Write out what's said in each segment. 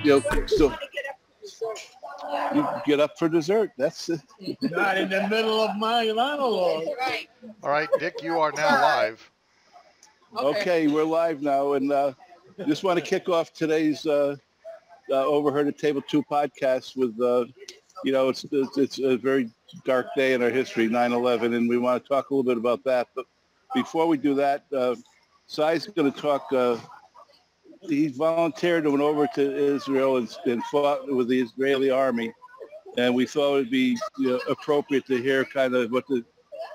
so you get up for dessert. That's it. Not in the middle of my monologue. All right, Dick, you are now live. Okay, we're live now, and just want to kick off today's Overheard at Table 2 podcast with, it's a very dark day in our history, 9/11, and we want to talk a little bit about that. But before we do that, Sai's going to talk. He volunteered and went over to Israel and fought with the Israeli army, and we thought it would be appropriate to hear kind of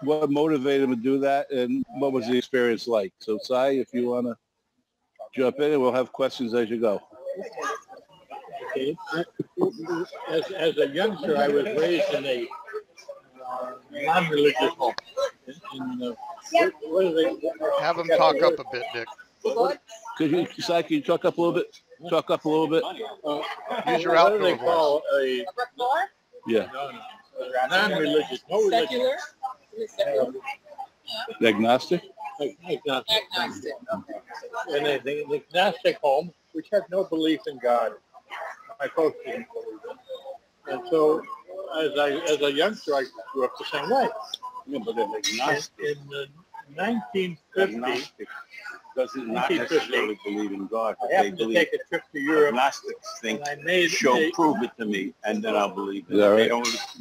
what motivated him to do that and what was the experience like. So, Sai, if you want to jump in, and we'll have questions as you go. Okay. As a youngster, I was raised in a non-religious home. Have him talk up a bit, Dick. Sai, can you talk up a little bit? Talk up a little bit. Use your outdoor voice. Yeah. No. Non-religious. No religion. Secular? Agnostic? Agnostic. And the agnostic home, which had no belief in God. My folks didn't believe it. And so, as a youngster, I grew up the same way. Yeah, but an agnostic. In 1950, doesn't not necessarily believe in God. I happened to take a trip to Europe. Agnostics think, and prove it to me, and then I'll believe it. Right?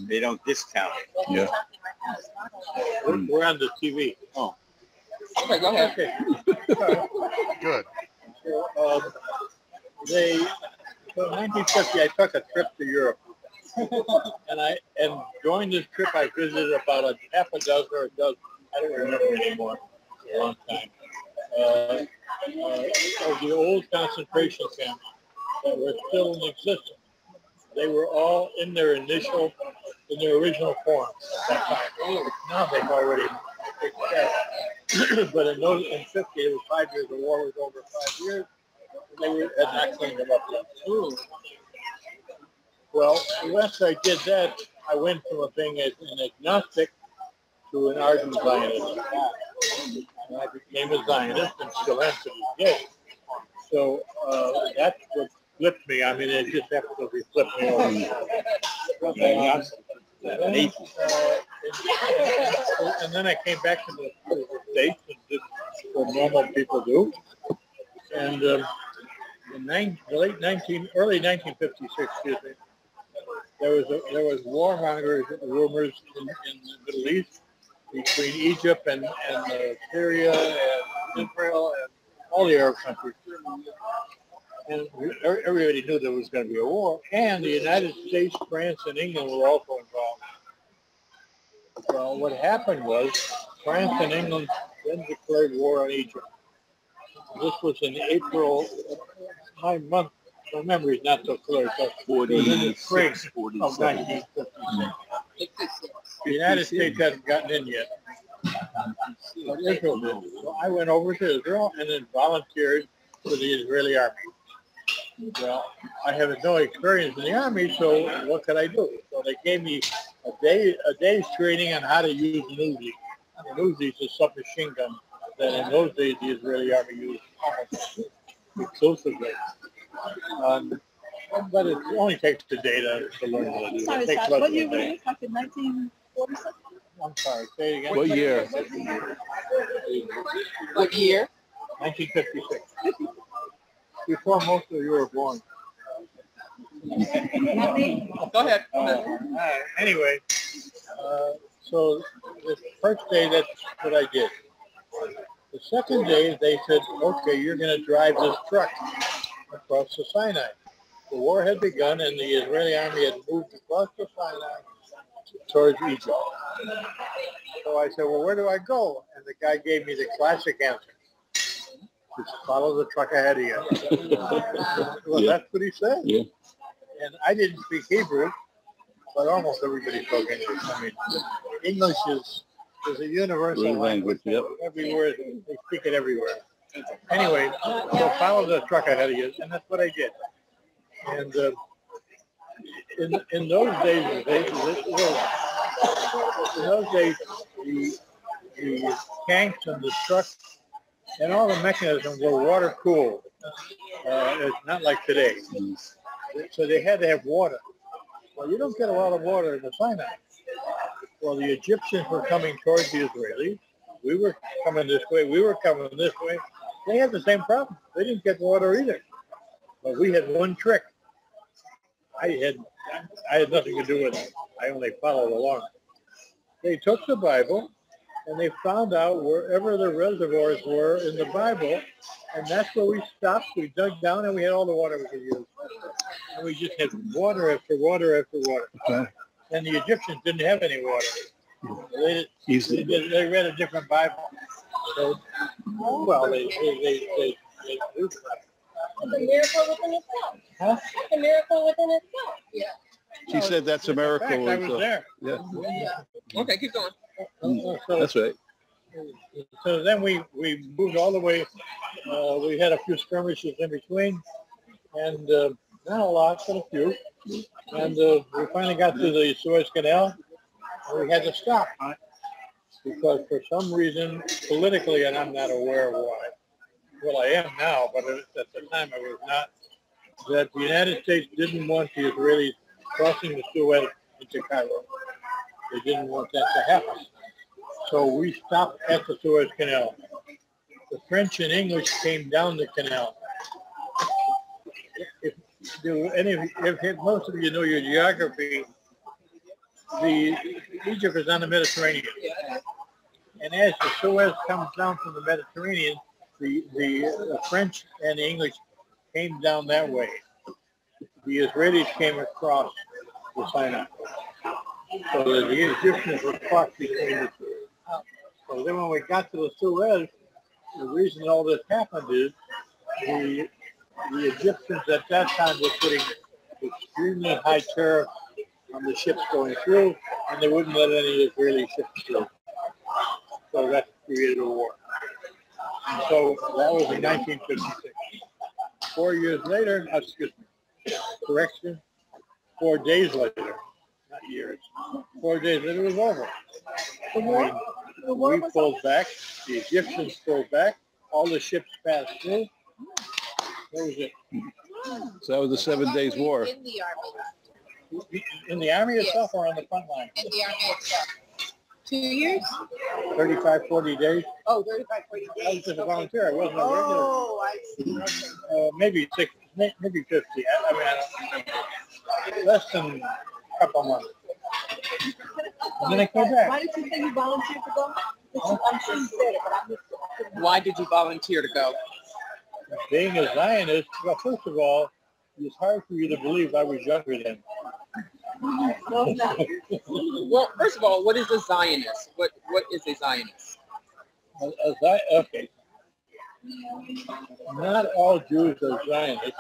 They don't discount it. Yeah. We're on the TV. Oh. Okay, go ahead. Okay. Good. So in 1950, I took a trip to Europe. and during this trip, I visited about a half a dozen or a dozen. I don't remember anymore. It's a long time. Of the old concentration camps that were still in existence. They were all in their original form at that time. Now they've already expired. But in 50, it was 5 years. The war was over 5 years. And they had not cleaned them up yet. Well, after I did that, I went from being an agnostic to an ardent Zionist. And I became a Zionist and still am to this day. So that's what flipped me. I mean, it just absolutely flipped me over. And then I came back to the States and did what normal people do. And in early 1956, excuse me, there was warmongers rumors in the Middle East between Egypt and Syria and Israel and all the Arab countries. And everybody knew there was going to be a war. And the United States, France, and England were also involved. Well, what happened was France and England then declared war on Egypt. This was in April. My memory is not so clear. So it was in the spring of 1956. The United States hadn't gotten in yet. But Israel did. So I went over to Israel and then volunteered for the Israeli army. Well, I have no experience in the army, so what could I do? So they gave me a day's training on how to use an Uzi. An Uzi is a submachine gun that in those days the Israeli army used almost exclusively. But it only takes the data to learn how to do it. It takes less What than year a were day. you? Back in 1947? I'm sorry, say it again. What year? What year? 1956. Before most of you were born. Go ahead. Anyway, so the first day, that's what I did. The second day, they said, okay, you're going to drive this truck across the Sinai. The war had begun, and the Israeli army had moved across the Sinai towards Egypt. So I said, well, where do I go? And the guy gave me the classic answer. Just follow the truck ahead of you. Well, Yeah. That's what he said. Yeah. And I didn't speak Hebrew, but almost everybody spoke English. I mean, English is a universal language. Yep. Everywhere, they speak it everywhere. Anyway, so follow the truck ahead of you, and that's what I did. And in those days, the tanks and the trucks and all the mechanisms were water cooled. It's not like today. So they had to have water. Well, you don't get a lot of water in the Sinai. Well, the Egyptians were coming towards the Israelis. We were coming this way. We were coming this way. They had the same problem. They didn't get water either. But we had one trick. I had nothing to do with it. I only followed along. They took the Bible and they found out wherever the reservoirs were in the Bible, and that's where we stopped. We dug down and we had all the water we could use. And we just had water after water after water. Okay. And the Egyptians didn't have any water. They read a different Bible. So, well, they It's a miracle within itself. Huh? It's a miracle within itself. Yeah. She said that's a miracle. fact, I was there. Yeah, Okay, keep going. So, that's right. so then we moved all the way. We had a few skirmishes in between, and not a lot, but a few. And we finally got to the Suez Canal, and we had to stop because for some reason, politically, and I'm not aware of why. Well, I am now, but at the time I was not. That the United States didn't want the Israelis crossing the Suez into Cairo. They didn't want that to happen. So we stopped at the Suez Canal. The French and English came down the canal. If most of you know your geography, Egypt is on the Mediterranean. And as the Suez comes down from the Mediterranean, the French and the English came down that way. The Israelis came across the Sinai. So that the Egyptians were caught between the two. So then when we got to the Suez, the reason all this happened is the Egyptians at that time were putting extremely high tariff on the ships going through, and they wouldn't let any Israeli ships through. So that created a war. And so that was in 1956. 4 years later, 4 days later, not years. 4 days later, it was over. We pulled back. The Egyptians pulled back. All the ships passed through. That was it. So that was the 7 Days War. In the army. In the army itself or on the front line? In the army itself. 2 years? 35, 40 days. Oh, 35, 40 days. I was just a volunteer. I wasn't a regular. Oh, I see. Okay. Maybe 50. I mean, I don't remember. Less than a couple months. And then I came back. Why did you say you volunteered to go? I'm sure you said it, but I missed it. Why did you volunteer to go? Being a Zionist, well, first of all, it's hard for you to believe I was younger then. No, no. Well, first of all, what is a Zionist? What is a Zionist? Okay. Not all Jews are Zionists,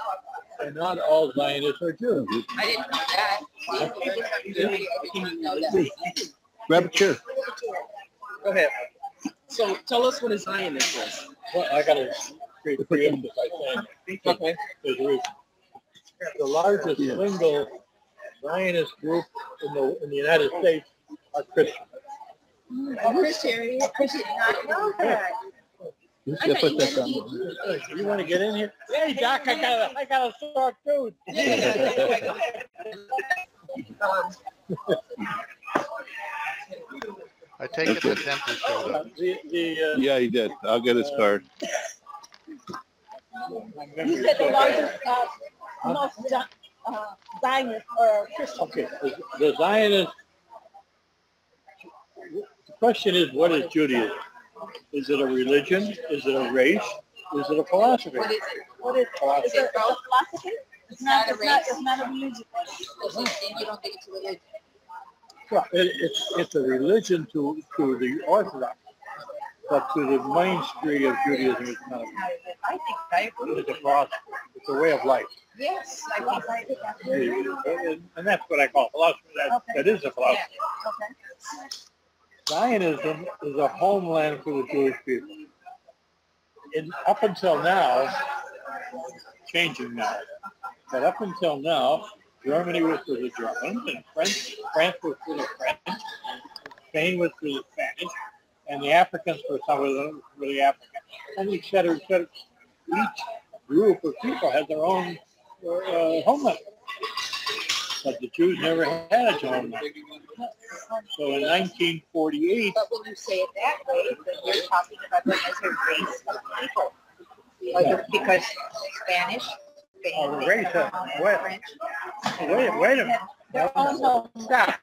and not all Zionists are Jews. I didn't know that. I didn't know that. Grab a chair. Go ahead. So tell us what a Zionist is. Well, I got to preempt this by saying, Okay. there's the largest single Zionist group in the United States are Christians. Christian, I did not know that. Just gotta put that down. You want to get in here? Hey, Doc, I got a sore tooth. I take it the dentist showed up. Yeah, he did. I'll get his card. You said the largest, most Zionist or Christian. Okay, the Zionist. The question is, what is Judaism? Is it a religion? Is it a race? Is it a philosophy? What is it? What is it? Is it a philosophy? It's not a race. It's not a religion. And you don't think it's a religion? Well, it's a religion to the Orthodox, but to the mainstream of Judaism, it's not. I think I agree. It's a philosophy. It's a way of life. Yes, I think I agree. And that's what I call philosophy. That is a philosophy. Okay. Zionism is a homeland for the Jewish people. Up until now, changing now, but up until now, Germany was for the Germans, and France was for the French, Spain was for the Spanish, and the Africans for some of them for the Africans, and et cetera, et cetera. Each group of people had their own homeland. But the Jews never had a homeland. So in 1948, But when you say it that way, then you're talking about them as a race of people. Whether because Spanish, Spain, race of what? French. Wait a minute. They're also Stop.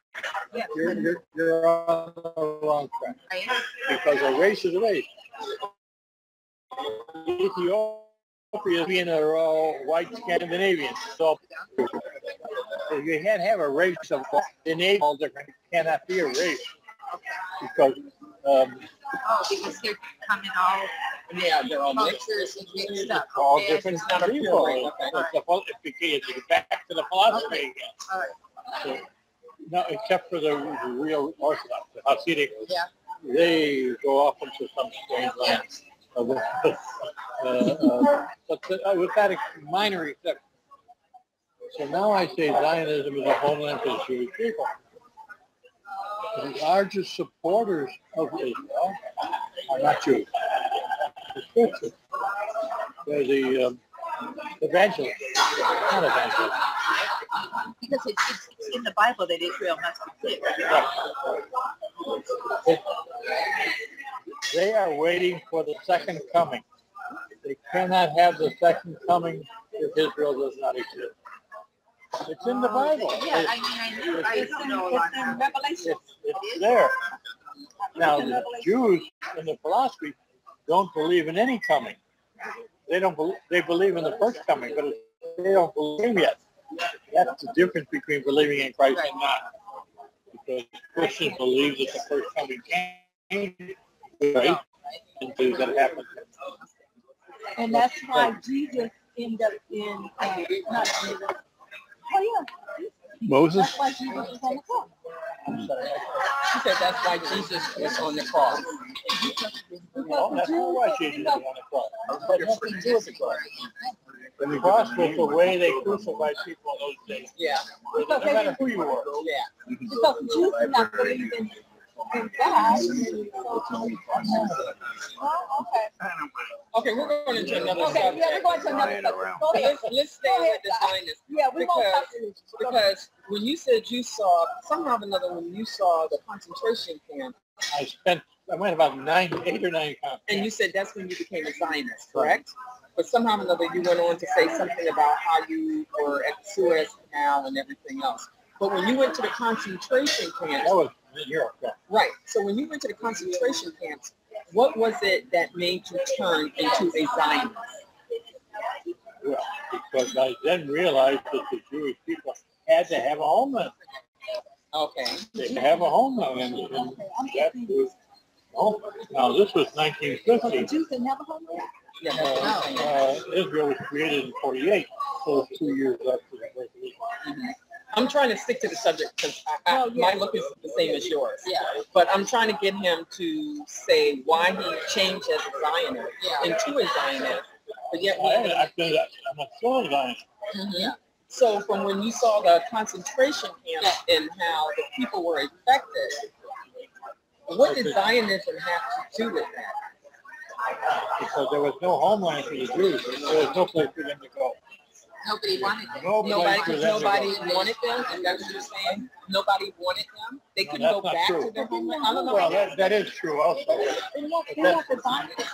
Yeah. You're on the wrong track. I am. Because a race is a race. Ethiopians are all white Scandinavians. So you can't have a race of Scandinavians all different. It cannot be a race. Because Because they're coming all Yeah, they're all mixed. cultures and mixed up. all Okay, different it's not a people. pure race. If you get back to the philosophy again. All right. So, no, except for the real Orthodox, the Hasidic, Yeah. they go off into some strange land. But with that minor exception. So now I say Zionism is a homeland for the Jewish people. The largest supporters of Israel are not Jews. It's Christians. They're the evangelists, not evangelists. Because it's in the Bible that Israel must exist. They are waiting for the second coming. They cannot have the second coming if Israel does not exist. It's in the Bible. Yeah, I don't know a lot. it's in Revelation. It's there. Now, the Jews in the philosophy don't believe in any coming. They don't. They believe in the first coming, but they don't believe yet. That's the difference between believing in Christ and not. Because Christians believe that the first coming came, right? And things that happen. And that's why Jesus ended up in, not Jesus. Oh, yeah. Moses? That's why Jesus was on the cross. She said that's why Jesus was on the cross. No, that's not why Jesus was on the cross. It had nothing to do with the cross. The cross was the way they crucified people in those days. Yeah. No matter who you were. Yeah. Because the Jews did not believe in God. Oh, okay. Okay, we're going into another Okay, subject. yeah, we're going to another subject. Go ahead. Let's stay with the Zionists. Yeah, we won't talk to you. Because when you said you saw, somehow or another, when you saw the concentration camp, I went about 8 or 9 times. and you said that's when you became a Zionist, correct? But somehow or another, you went on to say something about how you were at the Suez Canal and everything else. But when you went to the concentration camps, That was in Europe. Yeah. right, so when you went to the concentration camps, what was it that made you turn into a Zionist? Well, because I then realized that the Jewish people had to have a homeland. Okay. They have a homeland. And that was, now, this was So the 1950. Jews didn't have a homeland? Yeah, that's what I'm saying. Israel was created in 48, so 2 years after the birth of Israel. I'm trying to stick to the subject because my look is the same as yours. Yeah. But I'm trying to get him to say why he changed as a Zionist into a Zionist. But yet, I'm a still a Zionist. yeah. So from when you saw the concentration camps and how the people were affected, what did Zionism have to do with that? Because there was no homeland for the Jews. There was no place for them to go. Nobody wanted them. No Nobody, place for them to go. nobody wanted them. Is that what you're saying? Nobody wanted them. They couldn't that's go not back true. to their homeland. I don't know. Well, that is true also. They have the Zionists.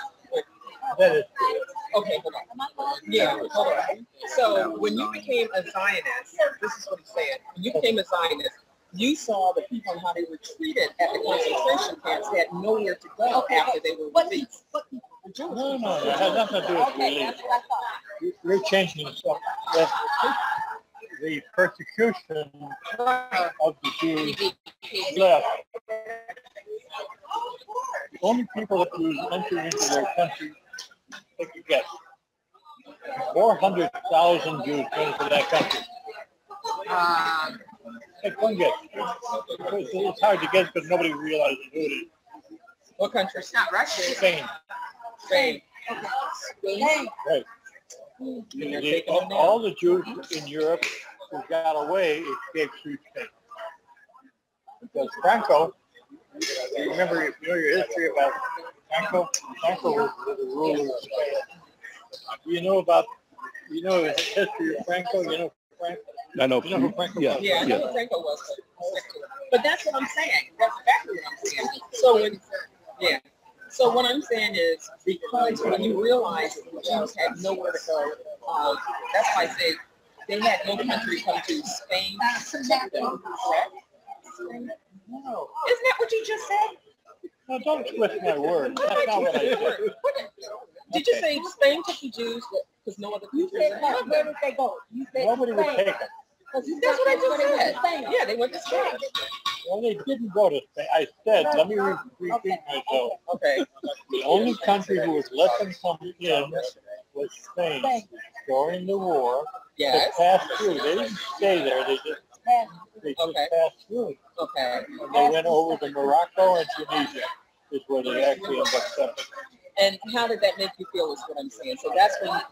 That is true. Okay, hold on. Am I wrong? Yeah, hold on. So when you became a Zionist, this is what he's saying. When you became a Zionist, you saw the people and how they were treated at the concentration camps. They had nowhere to go after they were What released. people? What people? The Jews. No, that has nothing to do with Okay, religion. that's what I thought. You're changing the subject. The persecution of the Jews left. The only people that Jews entered into their country, take a guess. 400,000 Jews went into that country. Take one guess. It's hard to guess because nobody realizes who it is. What country? It's not Russia. Spain. Spain. Hey, Right. All the Jews in Europe who got away escaped through Spain. Because Franco, remember, if you know your history about Franco? Franco was the ruler of Spain. You know the history of Franco? You know Franco? I know. You know who Franco Yeah, was? Yeah, I know what Franco was. But that's what I'm saying. That's exactly what I'm saying. So when, yeah. So what I'm saying is because when you realize the Jews had nowhere to go, that's why I said they had no country come to Spain. Correct? No. Isn't that what you just said? No, don't twist my words. That's not what I said. Did you say Spain took the Jews because no other You country? said, where did they go? You said Nobody would Spain. take them. That's That's what I just said. Yeah, they went to Spain. Well, they didn't go to Spain. I said, let me repeat myself. Okay. The only country who would let them come in was Spain during the war. Yes. To pass through. They didn't stay there. They just Okay. passed through. Okay. And they went over to Morocco and Tunisia is where they actually ended up settling. And how did that make you feel is what I'm saying. So that's when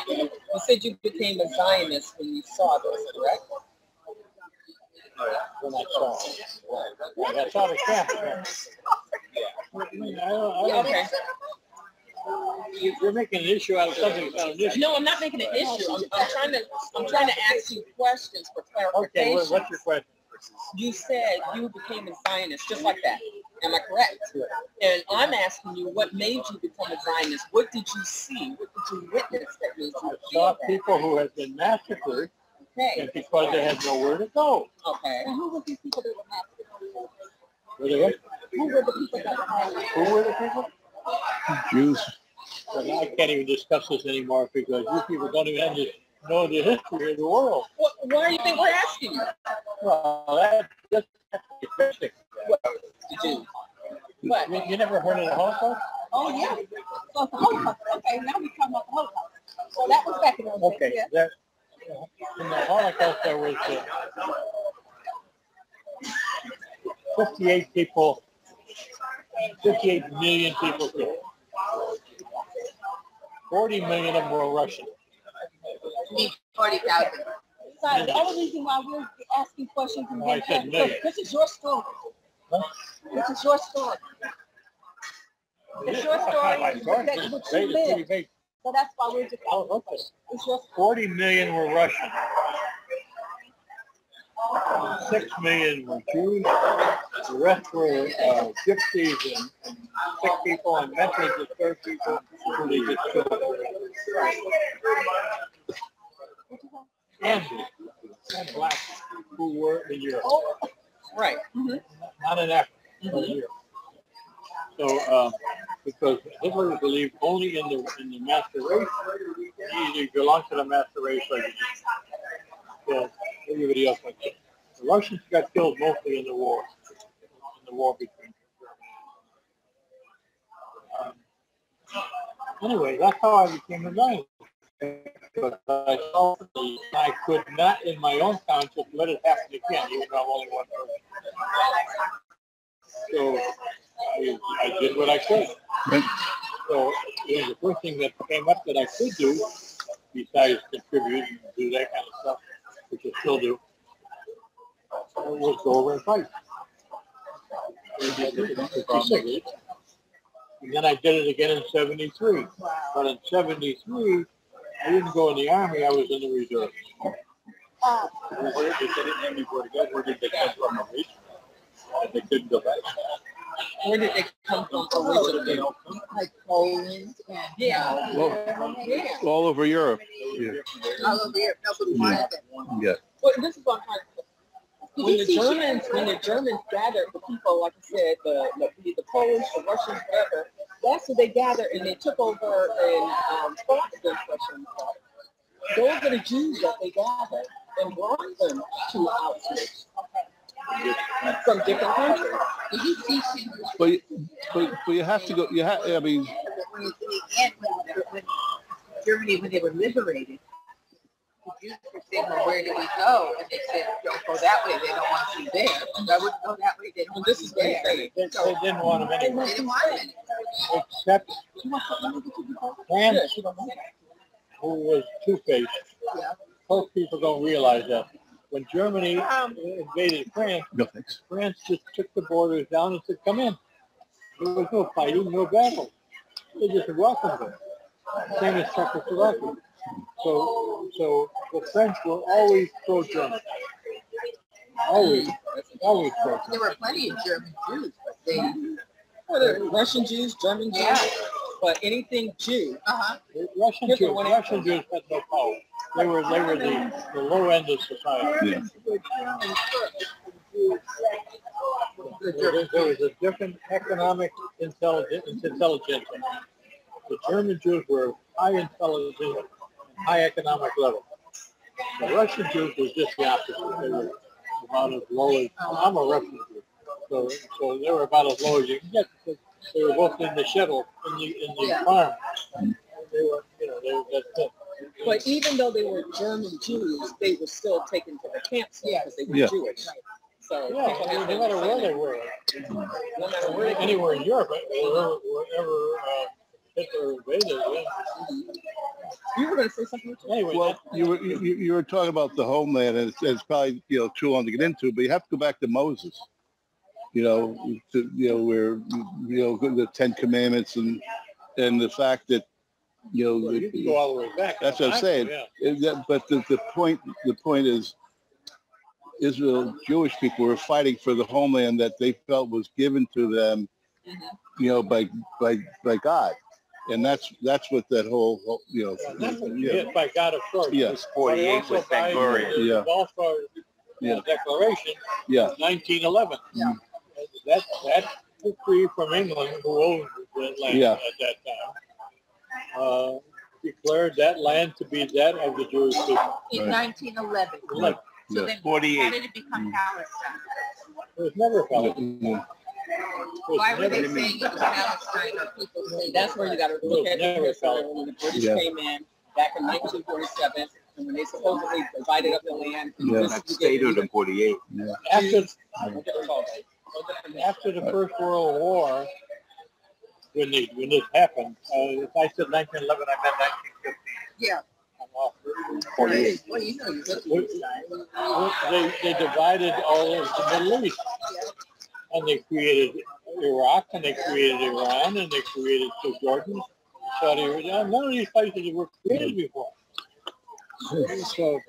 you said you became a Zionist when you saw this, correct? When I saw it. Right. I saw the camp. Okay. You're making an issue out of something that's not an issue. No, I'm not making an issue. I'm trying to ask you questions for clarification. Okay, what's your question? You said you became a Zionist just like that. Am I correct? Yeah. And I'm asking you, what made you become a Zionist? What did you see? What did you witness that made you saw feel that? people who had been massacred, Okay. and because they had nowhere to go. Okay. And who were these people that were massacred? Were they what? Who were the people that were massacred? Who were the people? Jews. Well, I can't even discuss this anymore because you people don't even know the history of the world. Why do you think we're asking you? Well, that's interesting. Did you? What? You never heard of the Holocaust? Oh, yeah. So the Holocaust. Okay, now we're talking about the Holocaust. So that was back in those days. Okay. Yeah. In the Holocaust, there was 58 million people killed. 40 million of them were Russian. 40,000. So the only reason why we're asking questions and I said million. this is your story. Huh? This is your story. It's your story. That's what you live. So that's why we're just asking questions. It's your story. 40 million were Russian. 6 million were Jews. The rest were gypsies and sick people and mentally disturbed people who they just killed. And blacks who were in Europe. Right. Not in Africa, but in Europe. So, because Hitler believed only in the master race, you either belong to the master race or you just kill everybody else like that. The Russians got killed mostly in the war between Germany. Anyway, that's how I became a Zionist. Because I saw I could not, in my own township, let it happen again, even though I'm only one person. So I did what I could. So it was the first thing that came up that I could do, besides contribute and do that kind of stuff, which I still do, was go over and fight. And then I did it again in 73. But in 73, I didn't go in the Army, I was in the reserves. Where did they come from originally? They couldn't go back. Where did they come from originally? Like Poland and Yeah. All over Europe. Yeah. All over here, nobody wanted them. Yeah. Well, this is what I'm trying to when the Germans gathered the people, like I said, the Polish, the Russians, whatever, that's what they gathered and they took over and fought against Russians. Those are the Jews that they gathered and brought them to Auschwitz from different countries. But you have to go. I mean, When Germany, when they were liberated, the Jews were saying, well, where do we go? And they said, don't go that way. They don't want you there. And I wouldn't go that way. They don't want This you is what there. they They didn't want them anyway. They didn't want them. Except France, who was two-faced. Most people don't realize that. When Germany invaded France, no thanks. France just took the borders down and said, come in. There was no fighting, no battle. They just welcomed them. Same as Czechoslovakia. So the French were always pro-German. Always pro-German. There were plenty of German Jews, but they, Well, there were Russian Jews, German Jews, yeah, but anything Jew. Russian Jews had no power. They were the low end of society. Yeah. There was a different economic intelligence. The German Jews were high intelligence, high economic level. The Russian Jews were just the opposite. They were about as low as, I'm a Russian Jew, so they were about as low as you can get because they were both in the shuttle, in the farm. They were, that's it. But even though they were German Jews, they were still taken to the camps because they were Jewish. So Yeah, no matter where they were, no matter where they anywhere in Europe, wherever Hitler invaded. Yeah. You were going to say something? Anyway, Well, you were talking about the homeland, and it's probably too long to get into, but you have to go back to Moses. Where the Ten Commandments and the fact that well, you can go all the way back. that's what I'm saying. Yeah. But the point is, Israel Jewish people were fighting for the homeland that they felt was given to them, by God, and that's what that whole By God, of course. Yeah. 48 was Ben Gurion. Yeah. The Balfour Declaration. Yeah. 1911. Yeah. That decree from England, who owned that land at that time, declared that land to be that of the Jewish people. in 1911. So then, 48. how did it become Palestine? It was never Palestine. Why were they saying it was Palestine, or people say That's where you got to look at Never it. When the British came in back in 1947, and when they supposedly divided up the land, That statehood in 48. After the First World War, when this happened, if I said 1911, I meant 1915. Yeah. I'm off. 48. Well, you know, They divided all of the Middle East, and they created Iraq, and they created Iran, and they created Jordan, Saudi Arabia. None of these places were created before. So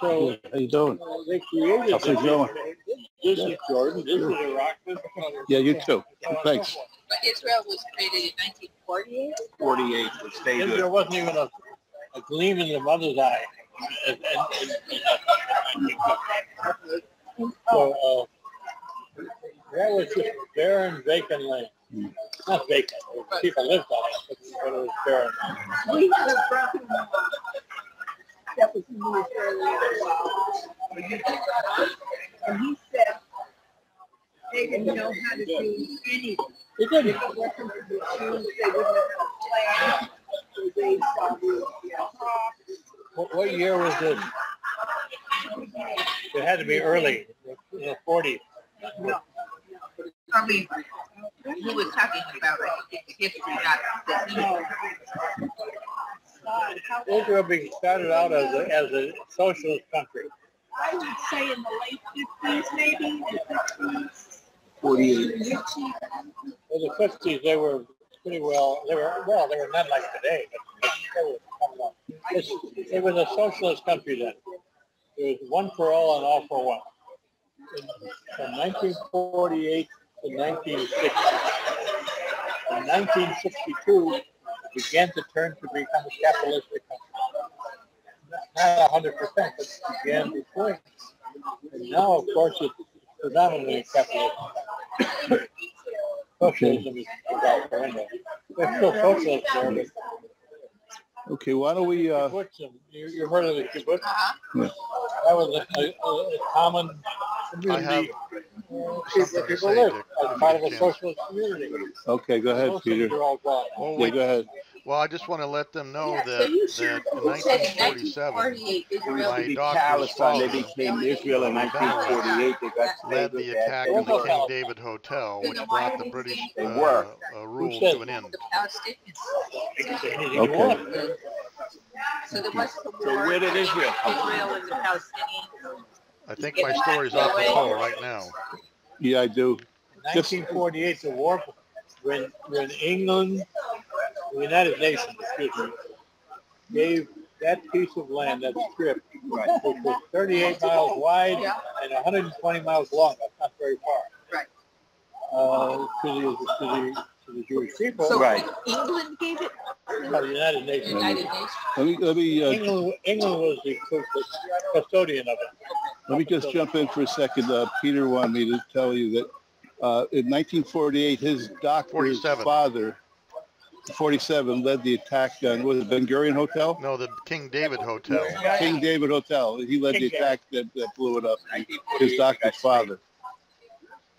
How you doing? they created How's it going? This is Jordan, this is Iraq, this is Saudi Arabia. Yeah, you too. Thanks. but Israel was created in 1948. 48 was statehood. There wasn't even a gleam in the mother's eye. So that was just barren, vacant land. Not vacant. People lived on it, but it was barren. We had a brother that was in the military, and he said they didn't know how to do anything. It didn't. They wasn't to do shoes, they wouldn't have planned, so they started, What year was this? It had to be early, 40s. I mean, he was talking about the history, not the Israel being started out as a socialist country. I would say in the late 50s, maybe, the 50s. 48. In the 50s, they were pretty well. They were not like today, but they were coming up. It was a socialist country then. It was one for all and all for one. From 1948 to 1960. In 1962, it began to turn to become a capitalistic country. Not 100%, but it began before. And now, of course, it's predominantly capitalism. Socialism is about surrender. There's still socialism there, but Okay, why don't we? kibbutzim, you heard of the kibbutz? Yeah. That was a common I community have where something to people say, live Dick. as part of a socialist community. Okay, go ahead, Those Peter. things are all gone. Oh, Yeah, wait. go ahead. Well, I just want to let them know Yeah, that, so you sure that in who said in 1947, 1948 Israel my To be doctor's Palestine, they father became Israel in 1948. They got led the statehood attack at on the Well, King David Hotel, which brought the British They were. rule said? to an end. the Palestinians. They can say anything Okay. you want. So there was the So war where did between Israel come from? Israel and the Palestinians. I think my story's apropos right now. Yeah, I do. 1948, the war, when England, the United Nations, excuse me, gave that piece of land, that strip, which was 38 miles wide and 120 miles long. That's not very far. Right. To the Jewish people. So Right. England gave it? The United Nations. United Nations. Let me England was the custodian of it. let me just jump in for a second. Peter wanted me to tell you that in 1948, his doctor's 47. father, 47, led the attack on, was it Ben Gurion Hotel? No, the King David Hotel. King David Hotel. He led the attack that blew it up. His doctor's father.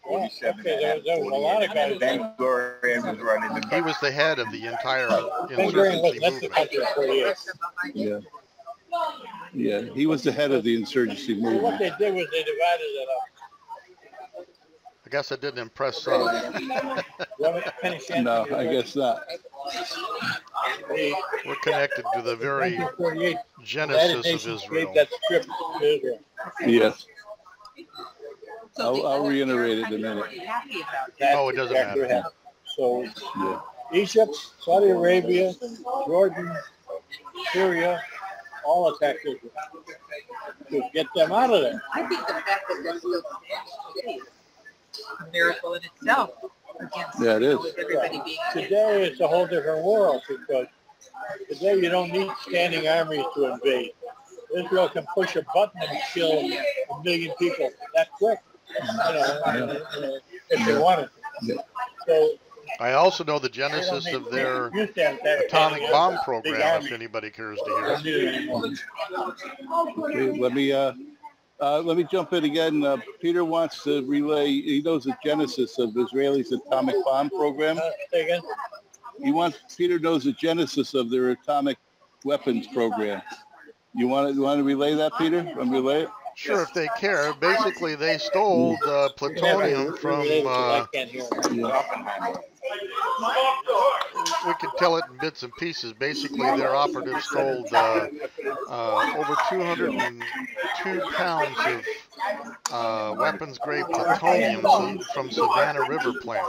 47. Okay, there was a lot of guys. Ben Gurion was running the He was the head of the entire Ben Gurion was insurgency left the movement. country in 48. Yeah. Yeah, he was the head of the insurgency So what movement. they did was they divided it up. I guess it didn't impress some. You have a penny chance? No, I guess not. We're connected to the very 1948, genesis of gave Israel. that strip to Israel. Yes. So I'll the reiterate it in a Arabs minute. were pretty happy about it. That's Oh, it doesn't exactly matter. what happened. So Yeah. Egypt, Saudi Arabia, Jordan, Syria, all attacked Israel to get them out of there. I think the fact that they're still today is a miracle in itself. Against, Yeah, it is. with everybody being against. Today it's a whole different world because today you don't need standing armies to invade. Israel can push a button and kill 1 million people that quick, if they wanted to. So I also know the they don't genesis need- of their used to have that atomic standing bomb big program, army. if anybody cares to They hear. don't need it anymore. Okay, let me jump in again. Peter wants to relay, he knows the genesis of Israelis' atomic bomb program. Say again? Peter knows the genesis of their atomic weapons program. You want to relay that, Peter? Relay it? Sure, if they care. Basically, they stole the plutonium from, I can't hear them. we could tell it in bits and pieces. Basically, their operatives stole over 202 pounds of weapons-grade plutonium from Savannah River plant.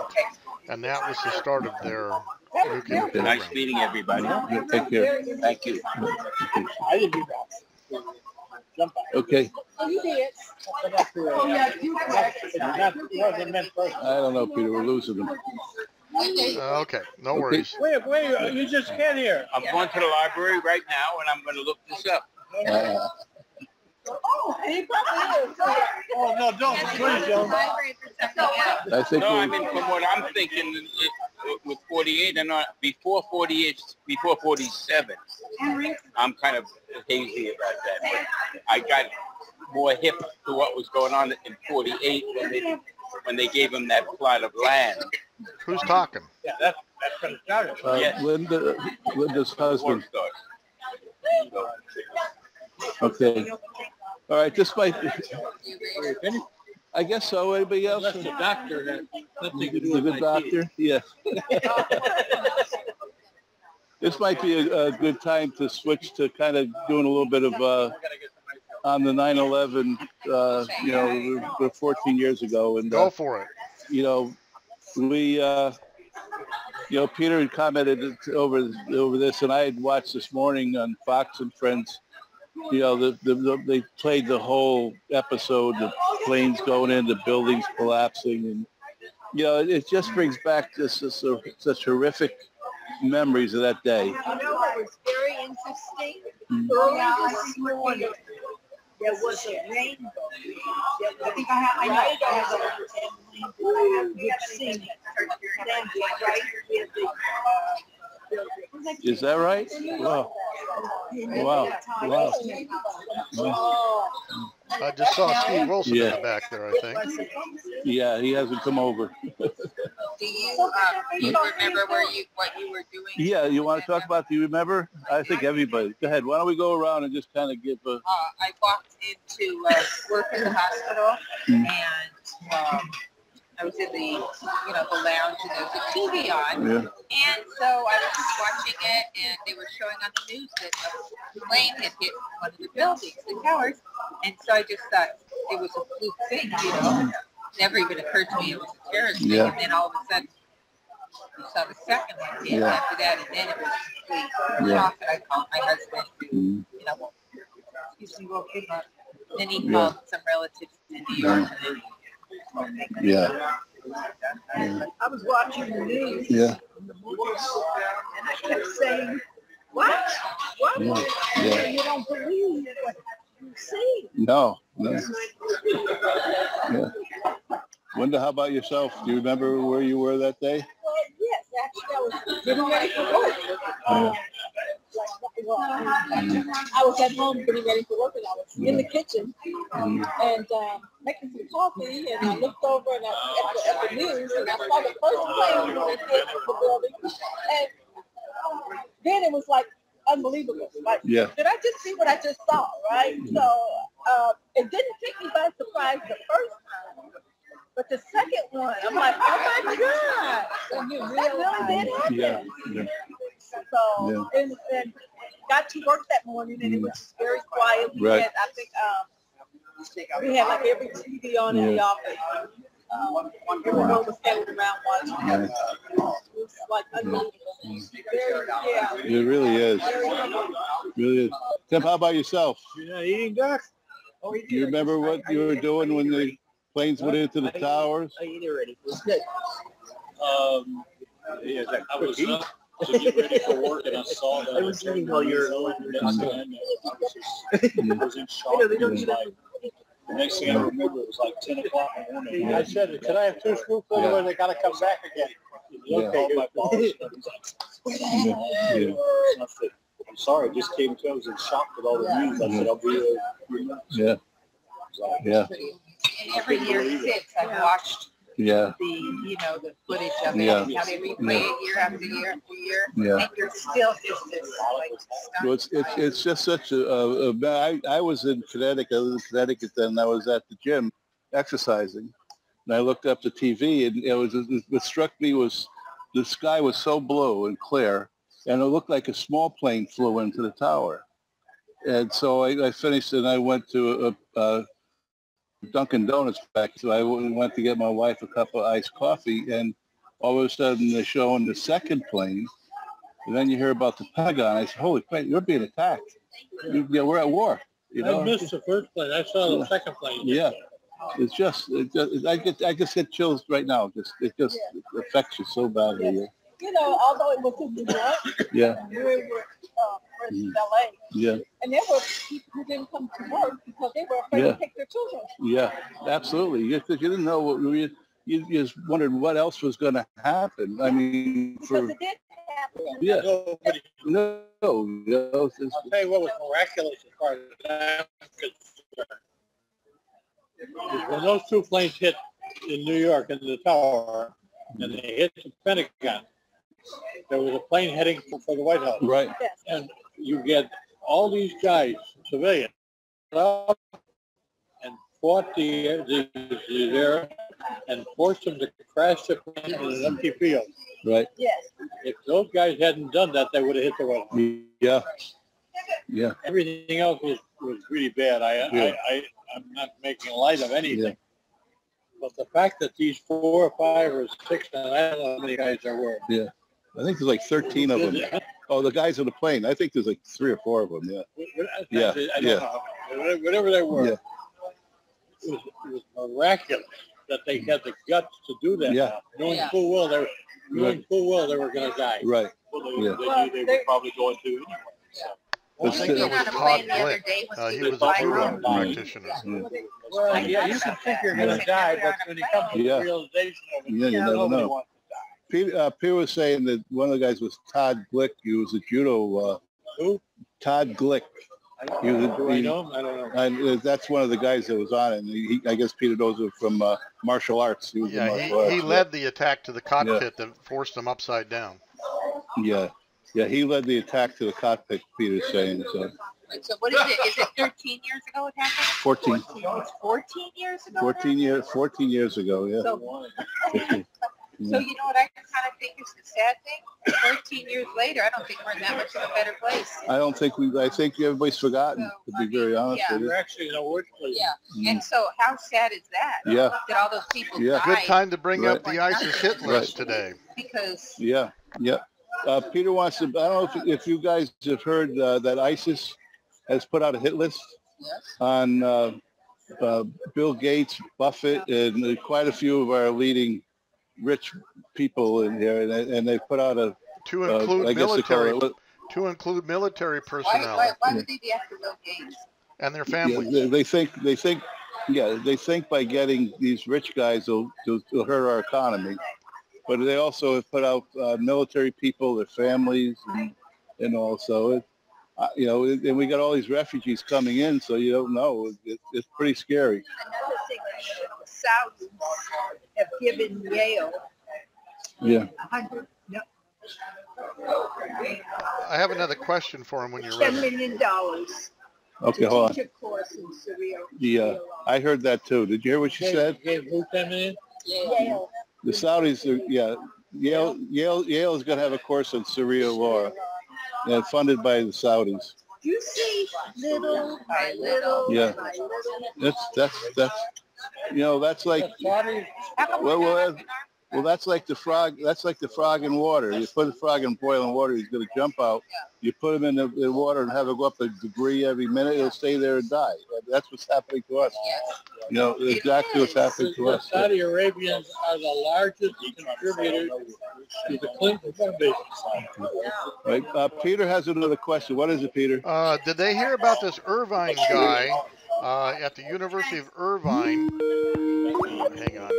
And that was the start of their nuclear program. Nice meeting everybody. Yeah, take care. Thank you. I didn't do that. Jump back. Okay. Oh, you did. Oh, yeah, you correct. It wasn't meant personally. I don't know, Peter. We're losing them. Okay, no worries. Wait, you just can't hear. I'm going to the library right now, and I'm going to look this up. Oh, he probably is. Oh, no, don't, please, don't. I think No, I we, mean, from what I'm thinking, with 48 and not before 48, before 47, I'm kind of hazy about that. But I got more hip to what was going on in 48 when they gave him that plot of land. Who's talking? Yeah, that's when it started. Yes. Linda's husband. War stars. Okay. All right. This might. You finished? I guess so. Anybody else? Unless the doctor had something to do The with good my doctor? Yeah. This might be a good time to switch to kind of doing a little bit of on the 9/11. We're 14 years ago, and Go for it. we. Peter had commented over this, and I had watched this morning on Fox and Friends. They played the whole episode, the planes going in, the buildings collapsing, and it just brings back such horrific memories of that day. You know what was very interesting? Early this morning, there was a rainbow. I think I have you've seen it. Standing right where the building. Is that right? Wow. Wow. I just saw Steve Wilson in Yeah. the back there, I think. Yeah, he hasn't come over. Do you remember what you were doing? Yeah, you want to talk about, do you remember? I think everybody. Go ahead. Why don't we go around and just kind of give a... I walked into work in the hospital, and I was in the lounge, and there was a TV on. Yeah. And so I was just watching it, and they were showing on the news that a plane had hit one of the buildings, the towers. And so I just thought it was a fluke thing, Never even occurred to me it was a terrorist thing. Yeah. And then all of a sudden, You saw the second one hit Yeah. after that, and then it was complete shock. And I called my husband to, you know, excuse me, woke him up. Then he called some relatives in New York. And then Yeah. I was watching the news. Yeah. In the morning, and I kept saying, what? What? Yeah. You don't believe what you see. No. Yeah. Linda, how about yourself? Do you remember where you were that day? Well, yes, actually, I was getting ready for work. I was at home getting ready for work, and I was in the kitchen and making some coffee, and I looked over and at the news, and I saw the first plane when it hit the building, and then it was like unbelievable. Like, did I just see what I just saw, right? So it didn't take me by surprise the first time, but the second one, I'm like, oh my God, that really did happen. Yeah. So, and got to work that morning, and it was just very quiet. We had, I think, we had like every TV on in the office. Everyone was standing around watching. It was like unbelievable. It really is. Really is. Tim, how about yourself? You're not eating, Doc? Do you remember what you were doing when the planes went into the towers? I ate already. It was good. I was to get ready for work, and I saw that. I was eating while you were I was in shock. The next thing I remember, it was like 10 o'clock in the morning. I said, "Can I have 2 scoops of it? They got to come back again." My boss. I said, "I'm sorry, I just came to. I was in shock with all the news." I said, "I'll be Yeah. Yeah. And every year since, I've watched the footage of it, and how they replay it year after year after year, and you're still just this, like, Well, it's just such I was in Connecticut. I was in Connecticut then, and I was at the gym exercising, and I looked up the TV, and what struck me was the sky was so blue and clear, and it looked like a small plane flew into the tower. And so I finished, and I went to Dunkin' Donuts back, so I went to get my wife a cup of iced coffee, and all of a sudden they're showing the second plane, and then you hear about the Pentagon. I said, "Holy crap, you're being attacked! We're at war." You know? I missed the first plane. I saw the second plane. Yeah, it's just I just get chills right now. It affects you so badly. Yes. You know, although it was in New York, we were in LA. Yeah. And there were people who didn't come to work because they were afraid to take their children. Yeah, absolutely. Because you didn't know you just wondered what else was going to happen. I mean, because it did happen. Yeah. No. I'll tell you what was miraculous as far as I'm concerned. When those 2 planes hit in New York in the tower, and they hit the Pentagon, there was a plane heading for the White House. Right. Yes. And you get all these guys, civilians, up and fought the air and forced them to crash the plane in an empty field. Right. Yes. If those guys hadn't done that, they would have hit the White House. Yeah. Yeah. Everything else was really bad. I'm not making light of anything. Yeah. But the fact that these 4 or 5 or 6, and I don't know how many guys there were. Yeah. I think there's like 13 of them. Oh, the guys on the plane. I think there's like 3 or 4 of them. Yeah. I don't know. Whatever they were, it was miraculous that they had the guts to do that. Yeah. Knowing full well they were going to die. Right. Well, they knew they were probably going to anyway. So. I think that was Todd Glick. He was a judo practitioner. Well, you can think you're going to die, but when you come to the realization of it, you never know. Peter was saying that one of the guys was Todd Glick. He was a judo. Who? Todd Glick. Do I know him? I don't know. That's one of the guys that was on it. And I guess Peter knows him from martial arts. He led the attack to the cockpit that forced them upside down. Yeah. Yeah, he led the attack to the cockpit, Peter's saying. So what is it? Is it 13 years ago it happened? 14. It's 14 years ago? 14 years ago, yeah. So, So you know what I kind of think is the sad thing? 13 years later, I don't think we're in that much of a better place. I think everybody's forgotten, So, to be very honest with you. We're actually in a worse place. Yeah. And so how sad is that? Yeah. That all those people Yeah. died. Good time to bring up Right. the ISIS hit list today. Because Yeah. Peter wants to, I don't know if you guys have heard that ISIS has put out a hit list on Bill Gates, Buffett, and quite a few of our leading rich people in here, and they put out a To include I guess they call military, it- to include military personnel why would they be after Bill Gates? and their yeah, families. they think by getting these rich guys will hurt our economy, but they also have put out military people, their families, and also and we got all these refugees coming in, so you don't know. It's pretty scary. Another thing, the Saudis have given Yale Yeah. 100, no, I have another question for him when you're $10 ready. million Okay, to hold on. teach a course in Syria. Yeah, I heard that too. Did you hear what she said? Gave who 10 million? Yale. The Saudis are, Yale is going to have a course on Syria law, funded by the Saudis. You see, little by little Yeah. by little. That's like, Saudis, How come Well, we're well, not well, that's like the frog. That's like the frog in water. You put a frog in boiling water, he's going to jump out. You put him in the water and have it go up a degree every minute, he'll stay there and die. That's what's happening to us. Exactly what's happening to the us. Saudi Arabians are the largest contributor to the Clinton Foundation. Right. Peter has another question. What is it, Peter? Did they hear about this Irvine guy at the University of Irvine? Hang on.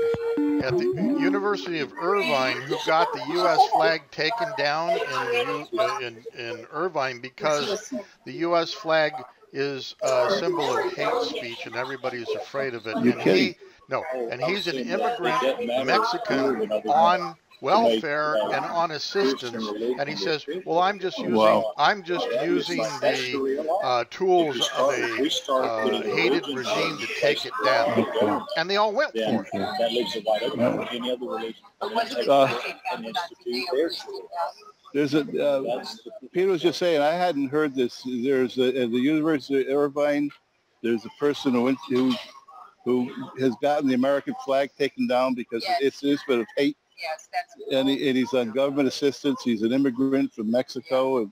At the University of Irvine, who got the U.S. flag taken down in Irvine because the U.S. flag is a symbol of hate speech and everybody's afraid of it. You're kidding. And he's an immigrant Mexican on welfare and on assistance, and he says, "Well, I'm just using the tools of a hated regime to take it down," and they all went for it. There's Peter was just saying, I hadn't heard this. There's at the University of Irvine, there's a person who has gotten the American flag taken down because it's a bit of hate. Yes, that's And he's on government assistance. He's an immigrant from Mexico,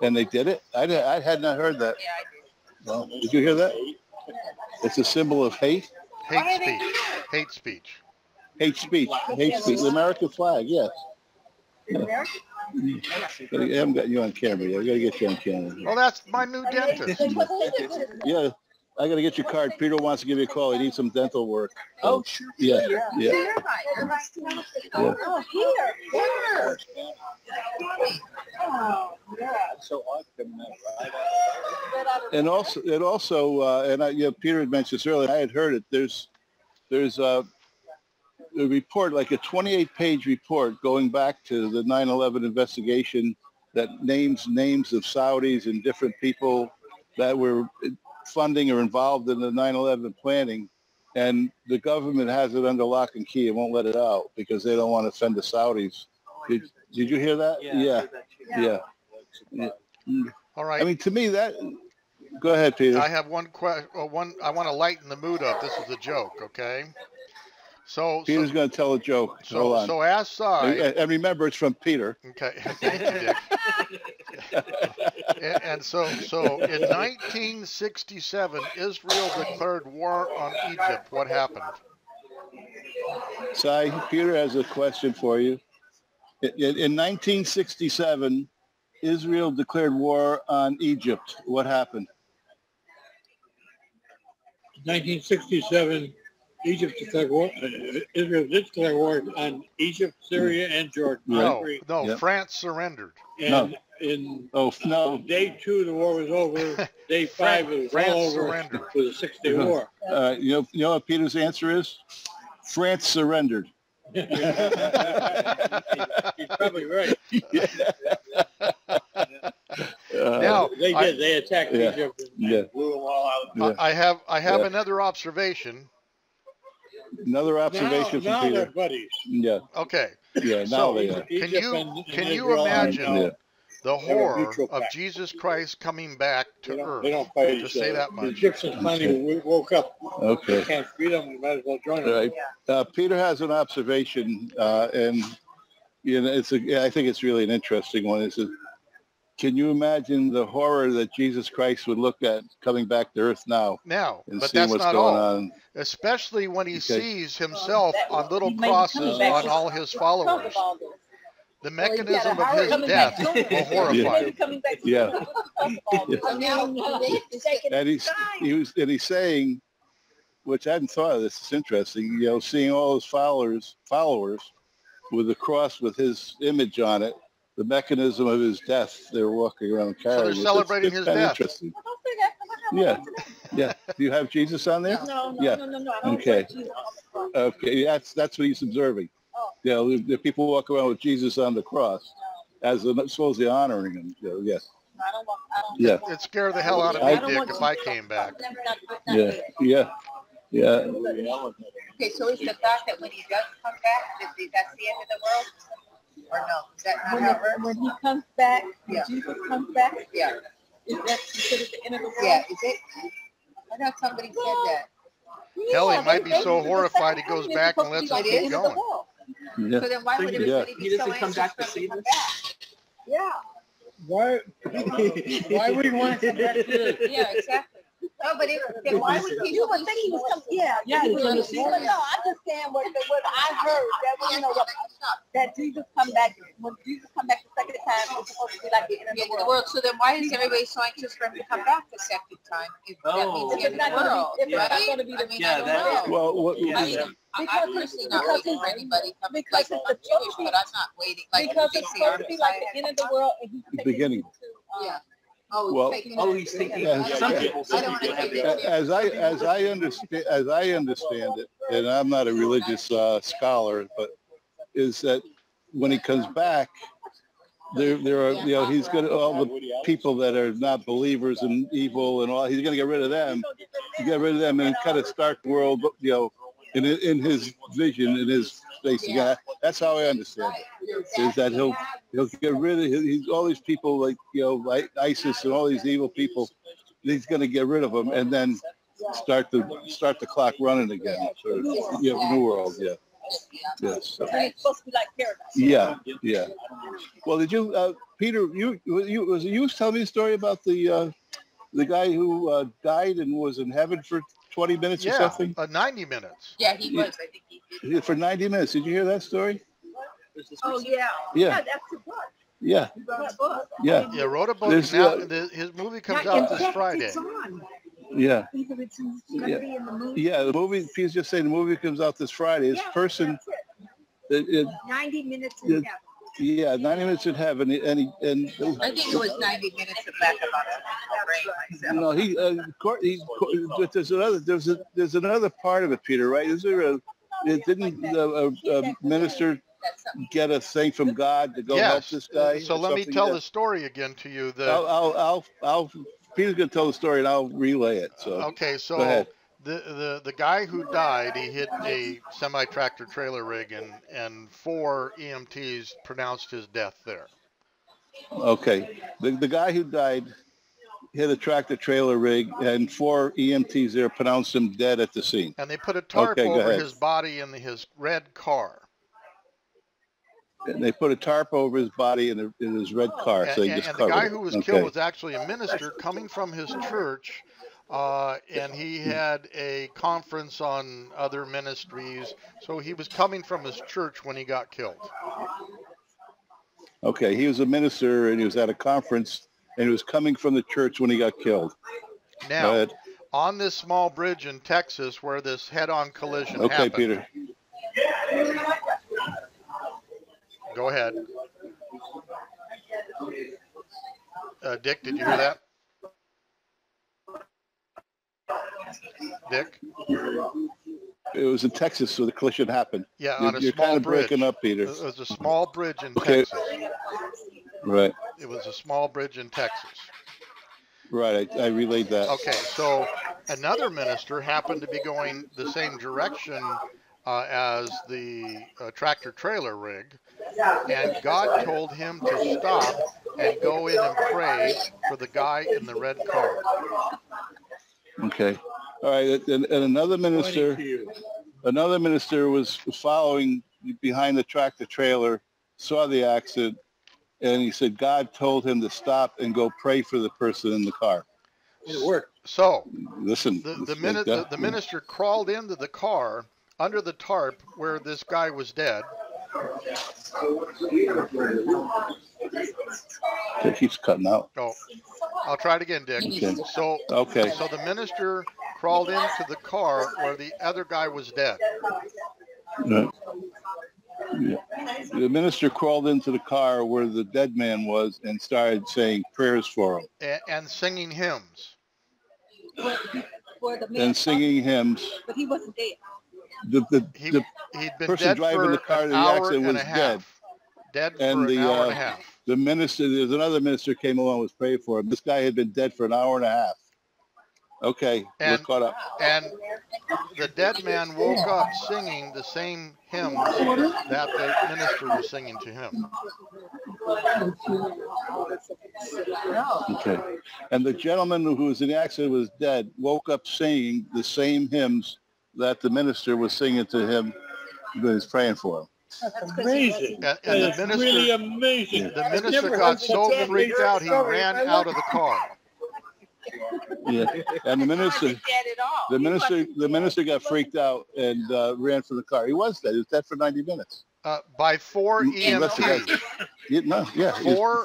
and they did it. I had not heard that. yeah, I did. Well, did you hear that? It's a symbol of hate. Hate speech. Hate speech. The American flag. Yes. I haven't got you on camera yet. I got to get you on camera. Well, that's my new dentist. Yeah. I got to get your card. Peter wants to give you a call. He needs some dental work. Oh, sure. Yeah. Oh, here. Oh, yeah. So odd coming out, right? And also, Peter had mentioned this earlier. I had heard it. There's a report, like a 28-page report going back to the 9/11 investigation that names of Saudis and different people that were funding or involved in the 9/11 planning, and the government has it under lock and key and won't let it out because they don't want to offend the Saudis. Did you hear that? Yeah. All right. I mean, to me, that. Go ahead, Peter. I have one question. I want to lighten the mood up. This is a joke, okay? Peter's going to tell a joke. Hold on. So as Cy, and remember, it's from Peter. okay, thank you, Dick. and so in 1967, Israel declared war on Egypt. What happened? Cy, Peter has a question for you. In 1967, Israel declared war on Egypt. What happened? 1967, Egypt declared war. Israel did declare war on Egypt, Syria, and Jordan. No, Yep. France surrendered. And in day 2, the war was over. Day 5, it was France all over. surrendered. It was a 6-day war. You know what Peter's answer is? France surrendered. He's probably right. Now They did. They attacked Egypt and blew them all out. I have another observation. Another observation now from they're Peter. buddies. Yeah. Okay. Yeah. Now So, they are. Can Egypt you and can you Israel are imagine now- the have a horror mutual of pact. Jesus Christ coming back to They Earth? don't fight To each say other. that The much. Egyptians finally woke up. They Okay. can't beat them. We might as well join All them. right. Peter has an observation, and I think it's really an interesting one. It says, can you imagine the horror that Jesus Christ would look at coming back to Earth now Now, and but seeing that's what's not going all. on? Especially when he Okay. sees himself on little he may be crosses coming back on with- all his followers. The mechanism of his Coming death back sooner. will horrify him. Yeah. And he's saying, which I hadn't thought of this, it's interesting, seeing all his followers with the cross with his image on it, the mechanism of his death, they're walking around carrying. So they're celebrating his kinda death. Interesting. Yeah. Yeah. Do you have Jesus on there? No, Yeah. no. Okay. Okay. That's what he's observing. The people walk around with Jesus on the cross as supposedly honoring him. Yes. Yeah. It scared the hell out of me, Dick, if I came back. Yeah. Yeah. Yeah. Okay, so is the fact that when he does come back, that's the end of the world? Or no? Is that not how it works? When he comes back, when Yeah. Jesus comes back, Yeah. is that considered the end of the world? Yeah, is it? I thought somebody said that. Hell, he might be so horrified he goes back and lets us It keep is? going. Yeah. So then why would Yeah. everybody be so anxious for him to come back? Yeah. Why would you want to come back to this? Yeah, exactly. No, but then why would people You would think he was coming, yeah. Yeah, you he's would gonna think- see but no, I understand what I heard, that Jesus come back, when Jesus come back the second time, it's supposed to be like the end of Yeah, the the world. world. So then why is everybody so anxious for him to come back the second time? If that means the If end it's of not the gonna world, be, if it's not right? gonna be the I mean, Yeah, I that- don't know. Well, what, I mean, I'm personally not waiting for anybody coming. because Like, it's I'm the Jewish, but I'm not waiting. Like, because they it's say supposed to be like Messiah the end of the world and he's taking beginning. you to, Yeah. Oh, Well- he's taking. Yeah, Some people I don't want to take it. as I understand it, and I'm not a religious scholar, but is that when he comes back, there are he's got all the people that are not believers and evil and all. He's going to get rid of them. Get rid of them and kind of start the world, in his vision, in his space. Yeah, that's how I understand it. Is that he'll get rid of all these people like ISIS and all these evil people. He's going to get rid of them and then start the clock running again. So, new world. Yeah. Yes. And it's supposed to be like paradise. Yeah. Yeah. Well, did you, Peter? You was telling me a story about the guy who died and was in heaven for 20 minutes or Yeah, something? 90 minutes. Yeah, he was. I think he did. For 90 minutes. Did you hear that story? Oh, yeah. Yeah. That's the book. Yeah. You got a book. Yeah. Yeah, wrote a book. There's, Now his movie comes out this Friday. It's on. Yeah. Either it's gonna be in the movie. Yeah. The movie, he's just saying the movie comes out this Friday. This Yeah, person, that's it. it, 90 minutes in it- yeah, 90 minutes in heaven. And I think it was 90 minutes of back about myself. no, there's another part of it, Peter, right? Is there didn't a minister get a thing from God to go help Yes. this guy? So or let me something? tell Yeah. the story again to you. I'll Peter's gonna tell the story and I'll relay it. So Okay, go so ahead. the guy who died, he hit a semi-tractor trailer rig and 4 EMTs pronounced his death there. Okay, the guy who died hit a tractor trailer rig and 4 EMTs there pronounced him dead at the scene. And they put a tarp Okay, go over ahead. his body in his red car. And they put a tarp over his body in his red car, so he just And the covered guy it. who was Okay. killed was actually a minister coming from his church, and he had a conference on other ministries. So he was coming from his church when he got killed. Okay, he was a minister and he was at a conference and he was coming from the church when he got killed. Go Now, ahead. on this small bridge in Texas where this head-on collision Okay, happened. Peter. Go ahead. Dick, did you hear that? Dick? It was in Texas where the collision happened. Yeah, You're, on a you're small kind of bridge. breaking up, Peter. It was a small bridge in Okay. Texas. Right, It was a small bridge in Texas. right. I relayed that. Okay, so another minister happened to be going the same direction as the tractor trailer rig, and God told him to stop and go in and pray for the guy in the red car. Okay. All right. And another minister was following behind the tractor trailer, saw the accident, and he said God told him to stop and go pray for the person in the car. It worked. So listen, the minister crawled into the car under the tarp where this guy was dead. It keeps cutting out. Oh, I'll try it again, Dick. Okay. So the minister crawled into the car where the other guy was dead. Right. Yeah. The minister crawled into the car where the dead man was and started saying prayers for him. And singing hymns. For the man, and singing hymns. but he wasn't dead. He'd been person dead driving for the car to an the hour accident and was a half. Dead and for an hour and a half. The minister, there's another minister came along and was praying for him. This guy had been dead for an hour and a half. Okay, we're caught up. And the dead man woke up singing the same hymns that the minister was singing to him. Okay. And the gentleman who was in the accident was dead, woke up singing the same hymns that the minister was singing to him when he was praying for him. That's amazing. And That is really amazing. The minister got so freaked out he ran out of the car. Yeah, and the minister got freaked out and ran from the car. He was dead. He was dead for 90 minutes. By 4 EMTs.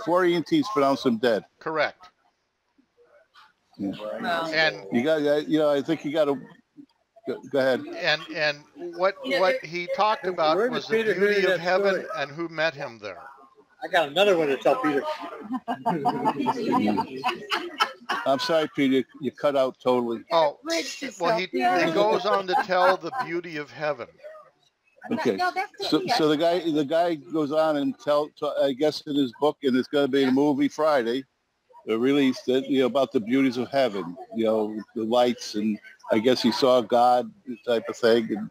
Four EMTs pronounced him dead. Correct. Yeah. And you got, I think you got to go ahead. And what he talked about was the beauty of heaven and who met him there. I got another one to tell Peter. I'm sorry, Peter. You cut out totally. Oh, well, he goes on to tell the beauty of heaven. Okay. So the guy goes on and tell I guess in his book, and it's going to be a movie Friday, released that about the beauties of heaven. The lights, and I guess he saw God type of thing, and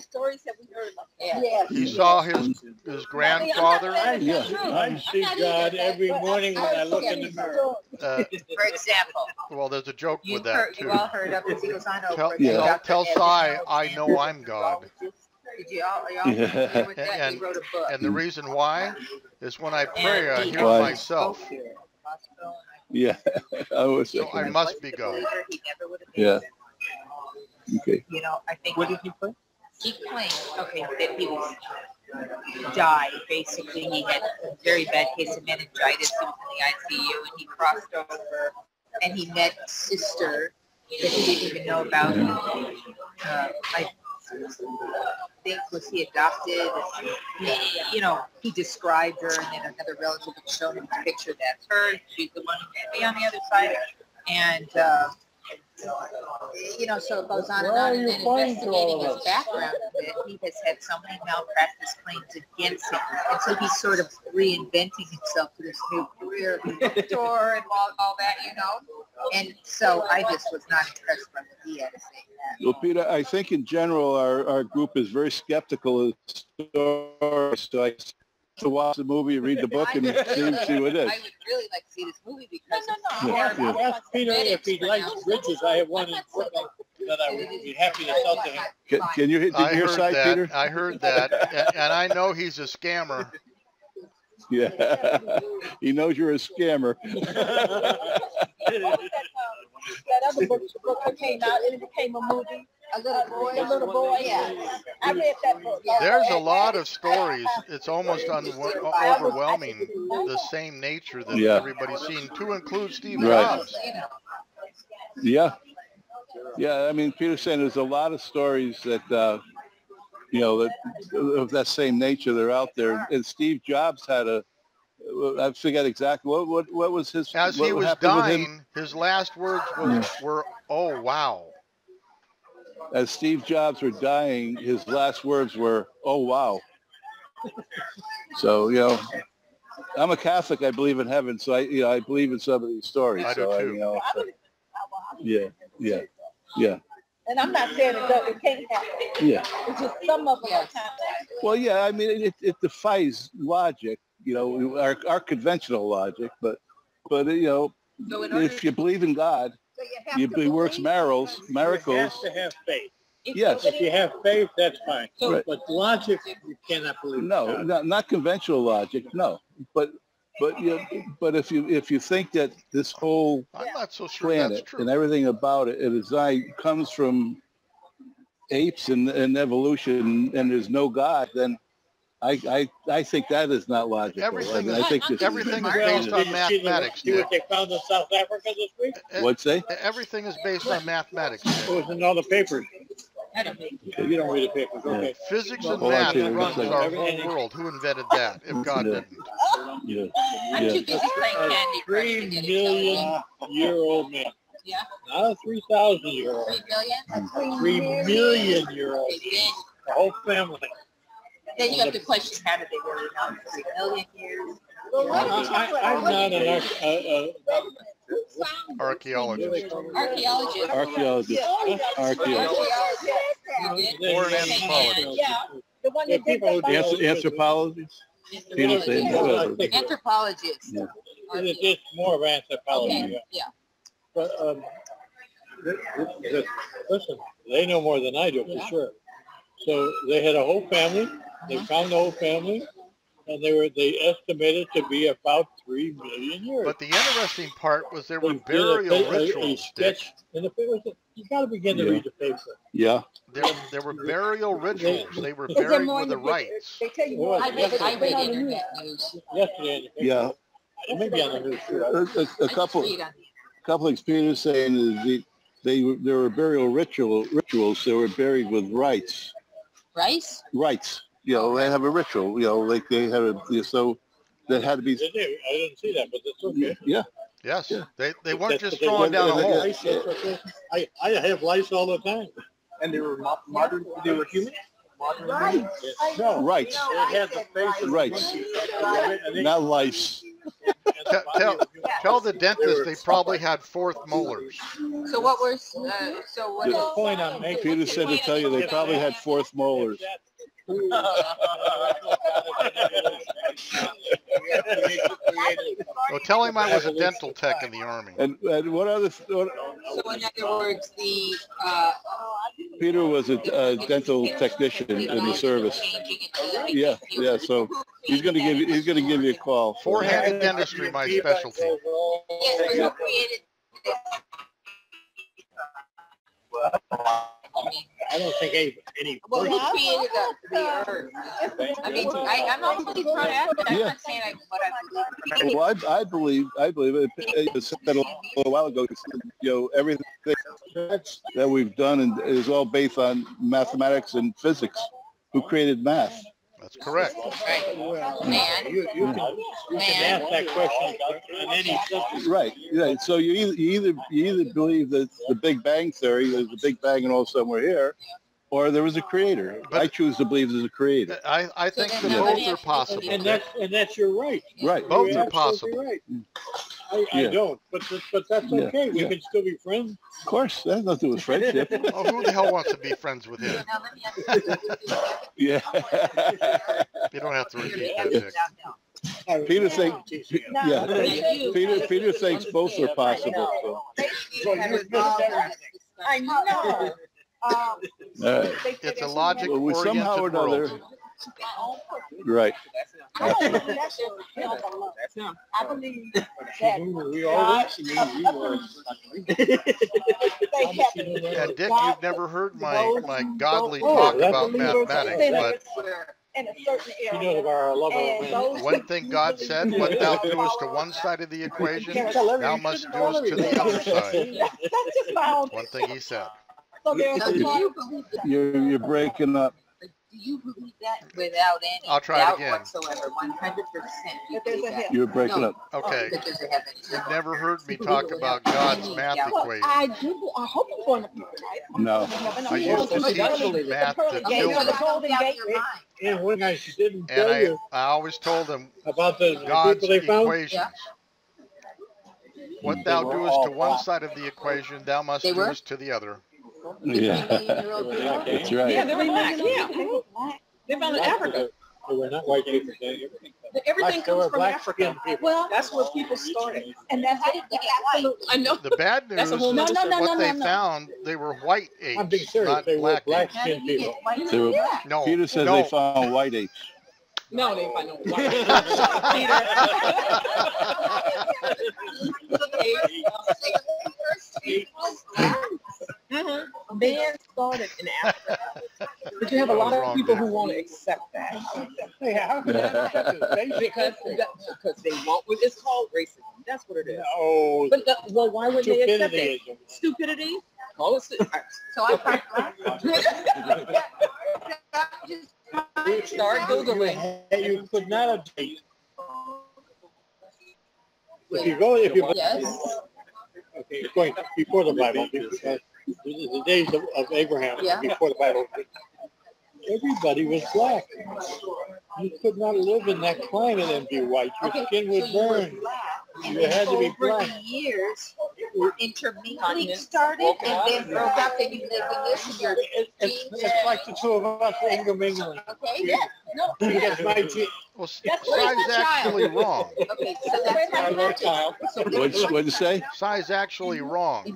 stories that we heard. Yes. He saw his grandfather. I see God every morning when I look in the mirror. For example. Well, there's a joke with that too. You all heard of it. He goes on over. Tell Cy, I know I'm God. Did you all familiar with that? He wrote a book. And the reason why is when I pray, I hear myself. Yeah, so I must be God. Yeah. Okay. I think. What did he play? He claimed, that he was died. Basically, he had a very bad case of meningitis. He was in the ICU, and he crossed over, and he met a sister that he didn't even know about. I think was he adopted? He described her, and then another relative would show him a picture. That's her. She's the one who met me on the other side, and. So it goes on and on, and then investigating his background a bit, he has had so many malpractice claims against him, and so he's sort of reinventing himself for this new career, tour and all that, and so I just was not impressed by what he had to say. Well, Peter, I think in general our group is very skeptical of stories, so I to watch the movie, read the book, and see what it is. I would really like to see this movie because Ask Peter if he likes bridges. I have one in Brooklyn that I would be happy to sell to him. Can you hear side, Peter? I heard that, and I know he's a scammer. Yeah, he knows you're a scammer. That other book that came out and it became a movie. A little boy, yeah. I read that book. There's a lot of stories. It's almost overwhelming, the same nature that everybody's seen, to include Steve Jobs. Yeah. I mean, Peter's saying there's a lot of stories that, that of that same nature. They're out there. And Steve Jobs had I forget exactly what was his. As he was dying, his last words were, "Oh wow." As Steve Jobs were dying, his last words were, "Oh wow." So I'm a Catholic. I believe in heaven, so I believe in some of these stories. I do too. Yeah. And I'm not saying it can't happen. Yeah. It's just some of them are kind of. Well, yeah. I mean, it defies logic. You know, our conventional logic. But you know, So if you believe in God, So you have he works miracles. You have to have faith. Yes. If you have faith, that's fine. Right. But logic, you cannot believe. No, not conventional logic. No, but if you think that this whole I'm not so sure that's planet true. and everything about it comes from apes and evolution, and there's no God, then I think that is not logical. Everything I think everything is based on mathematics, See Dick. what they found in South Africa this week? What's say? Everything is based on mathematics, It Dick. was in all the papers. I don't know. You don't read the papers, okay? Physics and Hold on, math Peter, runs one our second. whole world. Who invented that if God Yeah. didn't? Yeah. I'm Yeah. too busy playing Candy Crush to 3 get it million-year-old man. Yeah. Not a 3,000-year-old. 3 million? 3 million-year-old. The whole family. Then you have to question how did they really know 3 million years? I'm not an Archaeologist. Archaeologist. Archaeologist. Or an anthropologist. Yeah. The one that did that. Anthropologist. Peter said Anthropologist. Anthropologist. Yeah. It's more of anthropology. Okay. Yeah. But listen, they know more than I do for sure. So they had a whole family. They found the whole family, and they estimated to be about 3 million years. But the interesting part was there were They did burial a rituals, Dick. sketch in the paper. You got to begin to read the paper. Yeah. There were burial rituals. They were buried with the rites. They tell you Well, more. I read internet news. Yesterday in the paper. Yeah. Maybe on the news too. A couple of Peter's saying is there were burial rituals. They were buried with rites. Rice? Rites. You know, they have a ritual. You know, like they have so that had to be. Did they? I didn't see that, but that's okay. Yeah. Yes. Yeah. They weren't just They throwing down a had hole. lice, that's okay. I have lice all the time. And they were modern. They were human. Modern. Right. No, Rites. it had the face of Rights. monkey. Not lice. Tell the dentist they probably had fourth molars. So what was, so what The is? Point I'm making. Peter said to tell you they probably had fourth molars. Well, tell him I was a dental tech in the Army. And what other? So in other words, the, Peter was a dental technician in the service. Yeah, yeah. So he's gonna give you a call. Four-handed dentistry, my specialty. yes, but who created this? I don't think any. Well, who created the earth? I mean, I'm not really trying to ask, but I'm not saying what I believe. Well, I believe it said a little while ago. You know, everything that we've done is all based on mathematics and physics. Who created math? That's correct. Man. You can ask that question on any subject. Right. Right. So you either believe that the Big Bang theory, there's a Big Bang and all somewhere here, or there was a creator. But I choose to believe there's a creator. I think that Yeah. both are possible. And that's your right. Right. Both You're are possible. absolutely right. I Yeah. don't, but that's Yeah. okay. We Yeah. can still be friends. Of course, that has nothing to do with friendship. Oh, who the hell wants to be friends with him? Now, let me ask you. Yeah. You don't have to repeat that, Dick. Peter thinks. Yeah. Peter thinks both are possible. So. I know. All right. It's a logic Well, we somehow or oriented another. world. Right. I don't believe that's your I believe that We all Yeah, Dick, you've never heard my godly talk about mathematics, but in a certain She knows area. about our love of And our those one thing God said, what thou doest to one side of the equation, thou must do to the other side. That's just my own. One thing he said. So there's So do a you believe that? You're breaking up. Do you believe that without any I'll try it doubt again. whatsoever? 100%. You That there's believe a that? hell. You're breking No. up. Okay, That there's a heaven. you've never heard me talk about God's math Well, equation. I do. I hope I'm going to be right. No. I used to teach math to Yeah, you're children, the Golden Out of Gate. your mind. And one guy she didn't and tell you I always told them about the God's people they found. equations. What thou doest to one side of the equation, thou must They were? doest to the other. Yeah, that's right. Yeah, they were black. Yeah, they found in Africa. They were not white people. Everything They were comes from black Africa. skinned people. Well, that's where people started. And that's how did they get white? I know. The bad news That's a whole is nother what they found, they were white apes, I'm being serious. not They were black black apes. How did skinned you people. get white? They were- Yeah. No, Peter says no. they found white apes. No, they didn't find no white. They started in Africa. But you have a lot of people who want to accept that. Yeah, how could that happen? Because they want, it's called racism. That's what it is. No. But well, why would they accept it? Stupidity. Stupidity? Call it So I found black. Start Googling. You could not have. If you Yes. okay, going before the Bible, because the days of Abraham, Yeah. before the Bible, everybody was black. You could not live in that climate and be white. Your skin would burn. You had to be Over black. the years, intermingling started and then broke up and you lived in this and your genes. It's like the two of us intermingling. Okay, yeah. No. Because my gene, Well, That's size actually wrong. Okay, so that's I not love child. What'd you say? Size actually wrong. In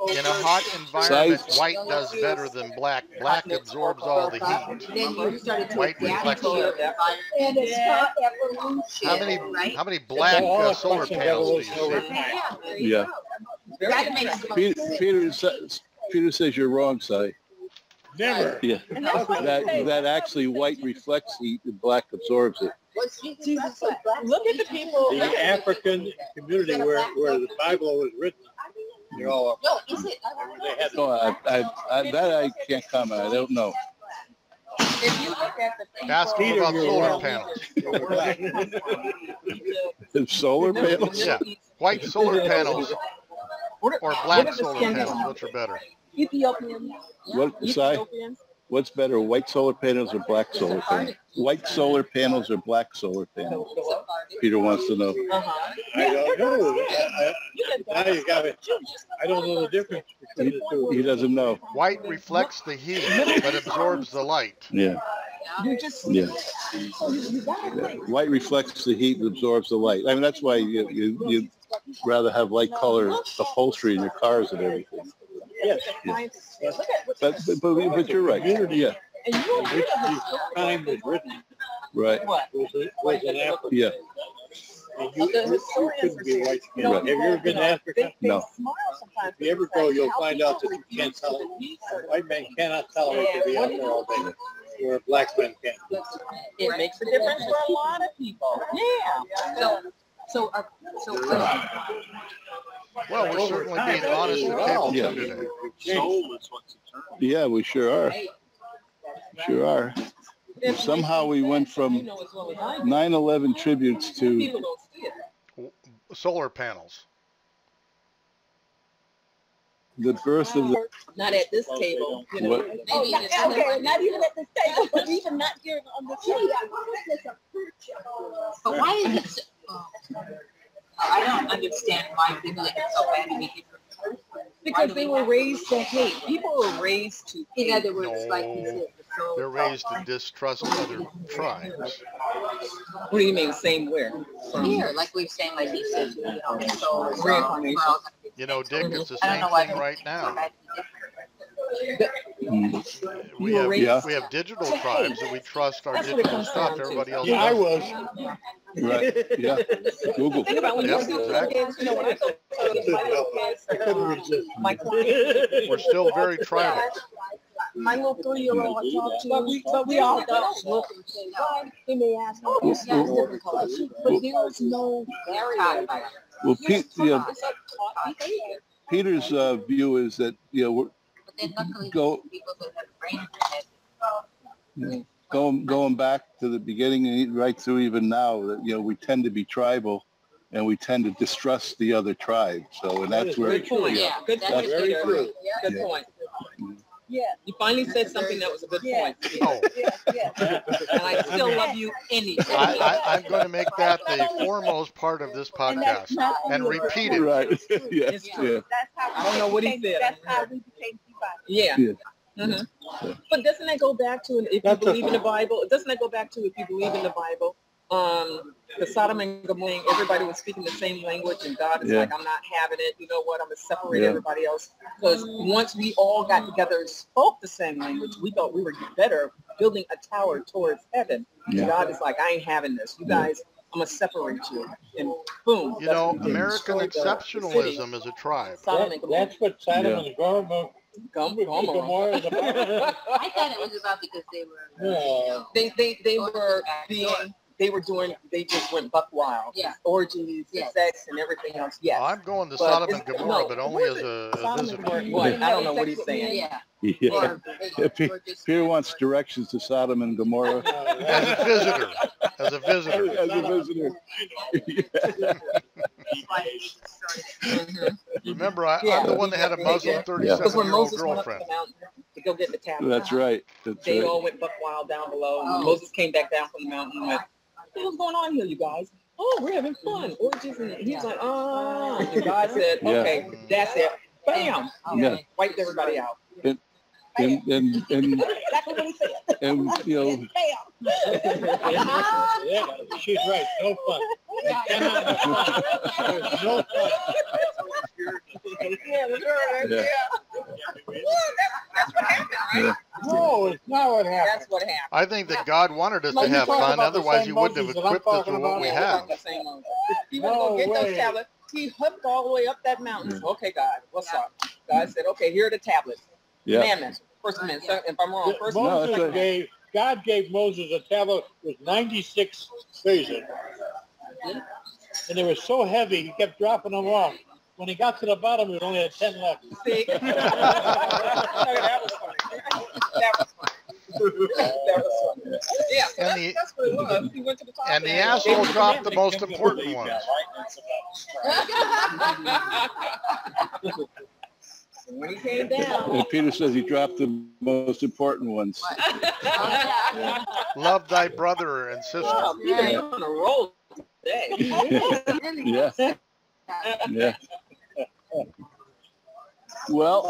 In a hot environment, white does better than black. Black absorbs all the heat. Then you started to White adapt reflects to your it. environment. And it's called evolution, right? How many black solar panels do you see? Yeah, there you Yeah. go. That makes the most sense. Peter says you're wrong, Si. Never. Yeah, that actually white reflects heat and black absorbs it. Was Jesus so black? Look at the people. The African community where the Bible was written, they're all No, is it? they had No, that I can't comment. I don't know. If you look at the people. Ask them Peter, about you're solar wrong. panels. Solar panels? Yeah, white solar panels or black solar panels, which are better? Ethiopians. What, Si? Ethiopians. What's better, white solar panels or black solar panels? White solar panels or black solar panels? Peter wants to know. Uh-huh. I don't know. Now you got it. I don't know the difference between the two. He doesn't know. White reflects the heat but absorbs the light. Yeah, You just. yeah. White reflects the heat and absorbs the light. I mean, that's why you'd rather have light color upholstery in your cars and everything. Yes. But you're right. Yeah, And you don't Which hear the time was written right. was in Africa. Yeah. And you couldn't be white skinned. Have you ever been to Africa? No. If you ever go, you'll find out that you can't tell. White men cannot tolerate to be out there all day, where black men can. It makes a difference for a lot of people. Yeah. Well, we're certainly being honest with people Yeah. today. Yeah, we sure are. Sure are. Somehow we went from 9/11 tributes to People don't see it. Solar panels. the birth of the. Not at this table. You know. What? Okay, not even at this table, but even not here on the tree. But why is it so, I don't understand why people think it's so bad to be different. Because they were raised to hate. People were raised to In hate. other words, like you said. So, They're raised to distrust other tribes. What do you mean, same where? here, like we were saying, like you said, you know, so we're all gonna be You know, Dick, it's the I don't same know why thing right now. Mm. We You were have raised we have digital tribes and we trust our That's what it digital comes stuff. down to. Everybody else Yeah, I doesn't. was. Right. Yeah. Google. Think about when you Yep, see little exactly. kids, you know, when I go to my little kids, I couldn't resist. my client, We're still very tribal. my little 3-year-old I talk to, but we all don't look and say, why? They may ask, oh, this is different color. But there is no barrier. Well, It's taught behavior. Peter's view is that we're But then luckily, Go- people that have brain dead. going back to the beginning and right through even now that we tend to be tribal and we tend to distrust the other tribe. So and that's where Good point. Yeah, Good that's point, very Peter. true. Good Yeah. point. Yeah. You finally said something that was a good point. Oh, Yeah. And I still love you anyway. I'm going to make that the foremost part of this podcast and repeat it. Right. Yeah. It's true. That's how I don't know what he said. That's how we became divided. Yeah. Yeah. Mm-hmm. But doesn't that go back to if you believe in the Bible? Doesn't that go back to if you believe in the Bible? The Sodom and Gomorrah, everybody was speaking the same language, and God is like, I'm not having it. You know what? I'm gonna separate everybody else. Because once we all got together and spoke the same language, we thought we were better building a tower towards heaven. And God is like, I ain't having this. You guys, I'm gonna separate you. And boom. You know, American exceptionalism is a tribe. That's what Sodom and Gomorrah Gomorrah is about. I thought it was about because they were. They just went buck wild. Yeah. Orgies, sex, and everything else. Yes. I'm going to Sodom and Gomorrah, but only as a visitor. What? I don't know what he's saying. Yeah. Peter wants directions to Sodom and Gomorrah. As a visitor. As a visitor. As a visitor. Remember, I'm the one that had a Muslim 37-year-old girlfriend. To go get the tablet. That's right. They all went buck wild down below. Moses came back down from the mountain and went, what's going on here, you guys? Oh, we're having fun. Orgies. And he's like, And God said, okay, that's it. Bam. Wiped everybody out. And Exactly what he said. and you know, Yeah, she's right. No fun. There's no fun. That's what happened, right? No, it's not what happened. That's what happened. I think that God wanted us to have fun, otherwise he wouldn't have equipped us with what we have. He wouldn't go get those tablets. He hooked all the way up that mountain. Okay, God, what's up? God said, okay, here are the tablets. Commandments. First Amendment. If I'm wrong, first Moses God gave Moses a tablet with 96 pages. And they were so heavy, he kept dropping them off. When he got to the bottom, we only had 10 left. See? That was funny. That was funny. Yeah, so that's what it was. He went to the top. And the asshole dropped the most important ones. When he came down. and Peter says he dropped the most important ones. Love thy brother and sister. Oh, Peter's on a roll today. Yeah. Yeah. Well,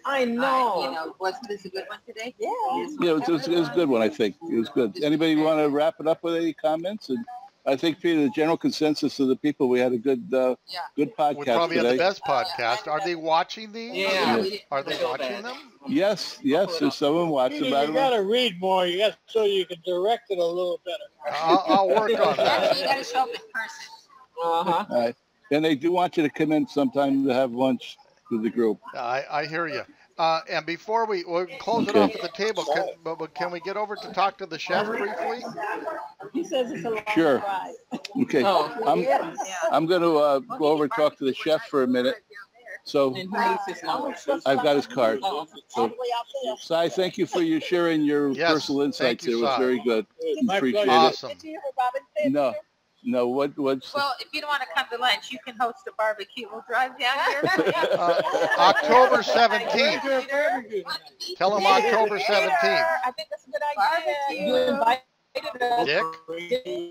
I know. You know, wasn't this a good one today? Yeah. it was a good one, I think. It was good. Anybody want to wrap it up with any comments? And I think, Peter, the general consensus of the people, we had a good podcast We probably today. had the best podcast. Are they watching these? Yeah. Are they watching them? Yes, there's someone watching. You got to read more. You got so you can direct it a little better. I'll work on that. You got to show up in person. Uh-huh. All right. And they do want you to come in sometime to have lunch with the group. I hear you. And before we'll close it off at the table, can we get over to talk to the chef briefly? He says it's a long Sure. ride. Okay. I'm going to go over and talk to the chef for a minute. So And who needs his number? I've got his card. All the way out there. Sai, thank you for sharing your personal insights. thank you, It was Sai. very good. My Appreciate pleasure. it. Awesome. Did you hear what Robin said? No, what's Well, if you don't want to come to lunch, you can host a barbecue. We'll drive down here. October 17th. Tell them October 17th. I think that's a good idea. You invited us. Dick?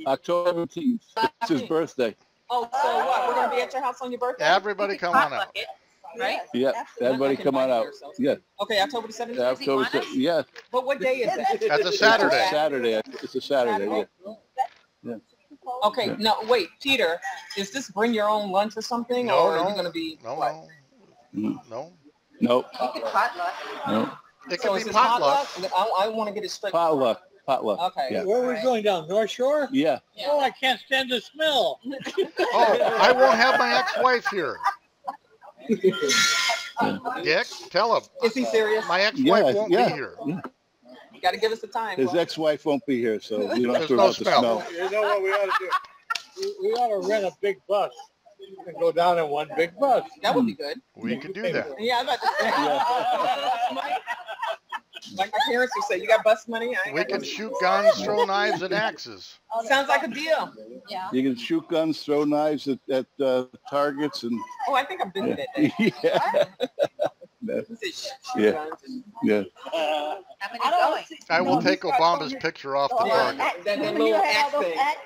October 17th? It's his birthday. Oh, so what? We're going to be at your house on your birthday? Everybody come on Potluck out. it, right? Yeah, everybody come on out. Yeah, Okay, October the 17th. October. Yeah, But what day is that? That's a Saturday. Saturday. It's a Saturday. Yeah. Okay, no, wait, Peter, is this bring your own lunch or something? No, or no. are you going to be what? No. Nope. You can potluck. No. It So could is be this potluck. I want to get it straight. Potluck. Okay. Yeah. Where are we going down? North Shore? Yeah. Oh, I can't stand the smell. Oh, I won't have my ex-wife here. Dick, tell him. Is he serious? My ex-wife won't be Yeah. here. You got to give us the time. His ex-wife won't be here, so you don't have to There's worry no about the smell. smell. You know what we ought to do? We ought to rent a big bus and go down in one big bus. That would be good. We could do that. Yeah, I'm about to say. Like my parents would say, you got bus money? I ain't We got can bus shoot guns, throw knives, and axes. money. Sounds like a deal. Yeah. You can shoot guns, throw knives at targets, and Oh, I think I've been to that day. yeah. Yeah. Yeah. How many going? I will take Obama's picture off the target. That little axe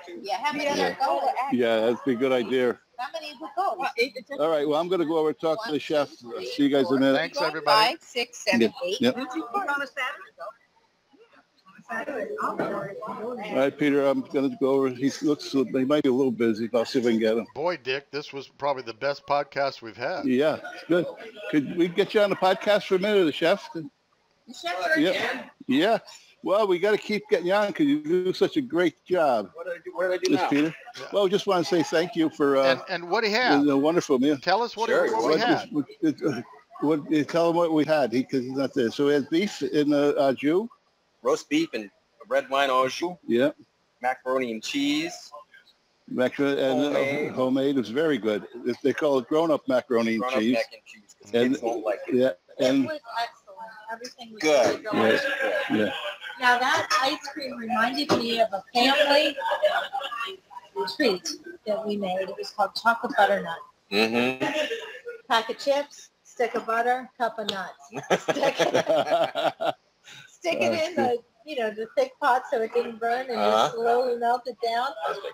thing. Yeah, how many Yeah. are going? Yeah, that'd be a good idea. How many would go? All right. Well, I'm going to go over and talk to the chef. See you guys in a minute. Thanks, everybody. 5, 6, 7, 8. Yep. All right, Peter, I'm going to go over. He might be a little busy. I'll see if I can get him. Boy, Dick, this was probably the best podcast we've had. Yeah, it's good. Could we get you on the podcast for a minute, the chef? Yeah. Yeah. Well, we got to keep getting you on because you do such a great job. What did I do now? Peter. Yeah. Well, we just want to say thank you for And what do you have? the wonderful meal. Tell us what we had. Tell him what we had because he's not there. So we had beef in Jew. Roast beef and red wine au jus, Yeah. macaroni and cheese. Macaroni and homemade. It was very good. They call it grown-up macaroni and Grown-up cheese. mac and cheese. 'Cause kids won't like it. Yeah. And It was excellent. Everything was Good. so delicious. yeah. Now that ice cream reminded me of a family treat that we made. It was called chocolate butternut. Mm-hmm. Pack of chips, stick of butter, cup of nuts. Stick it in the thick pot so it didn't burn and just slowly melt it down.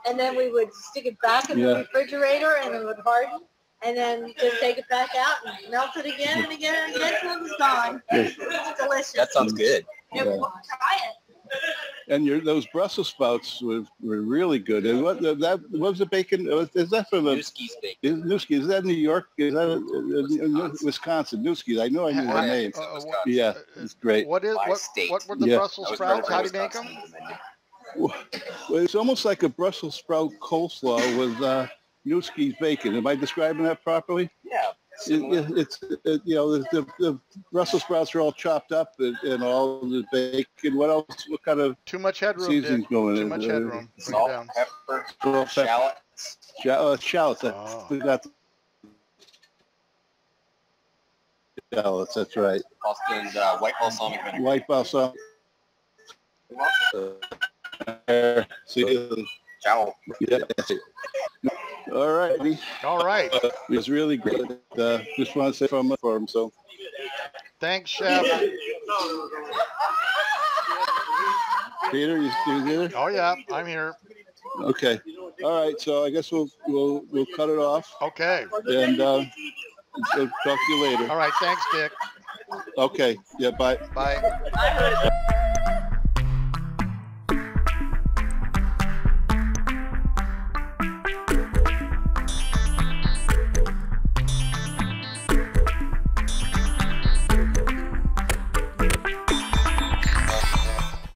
And then we would stick it back in the refrigerator and it would harden. And then just take it back out and melt it again and again and again until it was gone. It was delicious. That sounds good. Try it. And those Brussels sprouts were really good. And what was the bacon? Is that from the Newski's bacon. Newski? Is that New York? Is that Wisconsin? Newski. I know I knew the name. Yeah, it's great. What were the Brussels sprouts? How do you make them? Well, it's almost like a Brussels sprout coleslaw with Newski's bacon. Am I describing that properly? Yeah. The Brussels sprouts are all chopped up and all the bacon. What else? What kind of Too much headroom, seasonings Dick. going Too in? much headroom. Bring it Salt, down. pepper, shallots. Shallots. Oh. We got shallots. That's right. And white balsamic vinegar. White balsam. Shallow. Yeah, that's it. All righty. All right. It was really good. Just want to say from for him. So Thanks, Chef. Peter, you there? Oh yeah, I'm here. Okay. All right. So I guess we'll cut it off Okay. and we'll talk to you later. All right. Thanks, Dick. Okay. Yeah. Bye. Bye.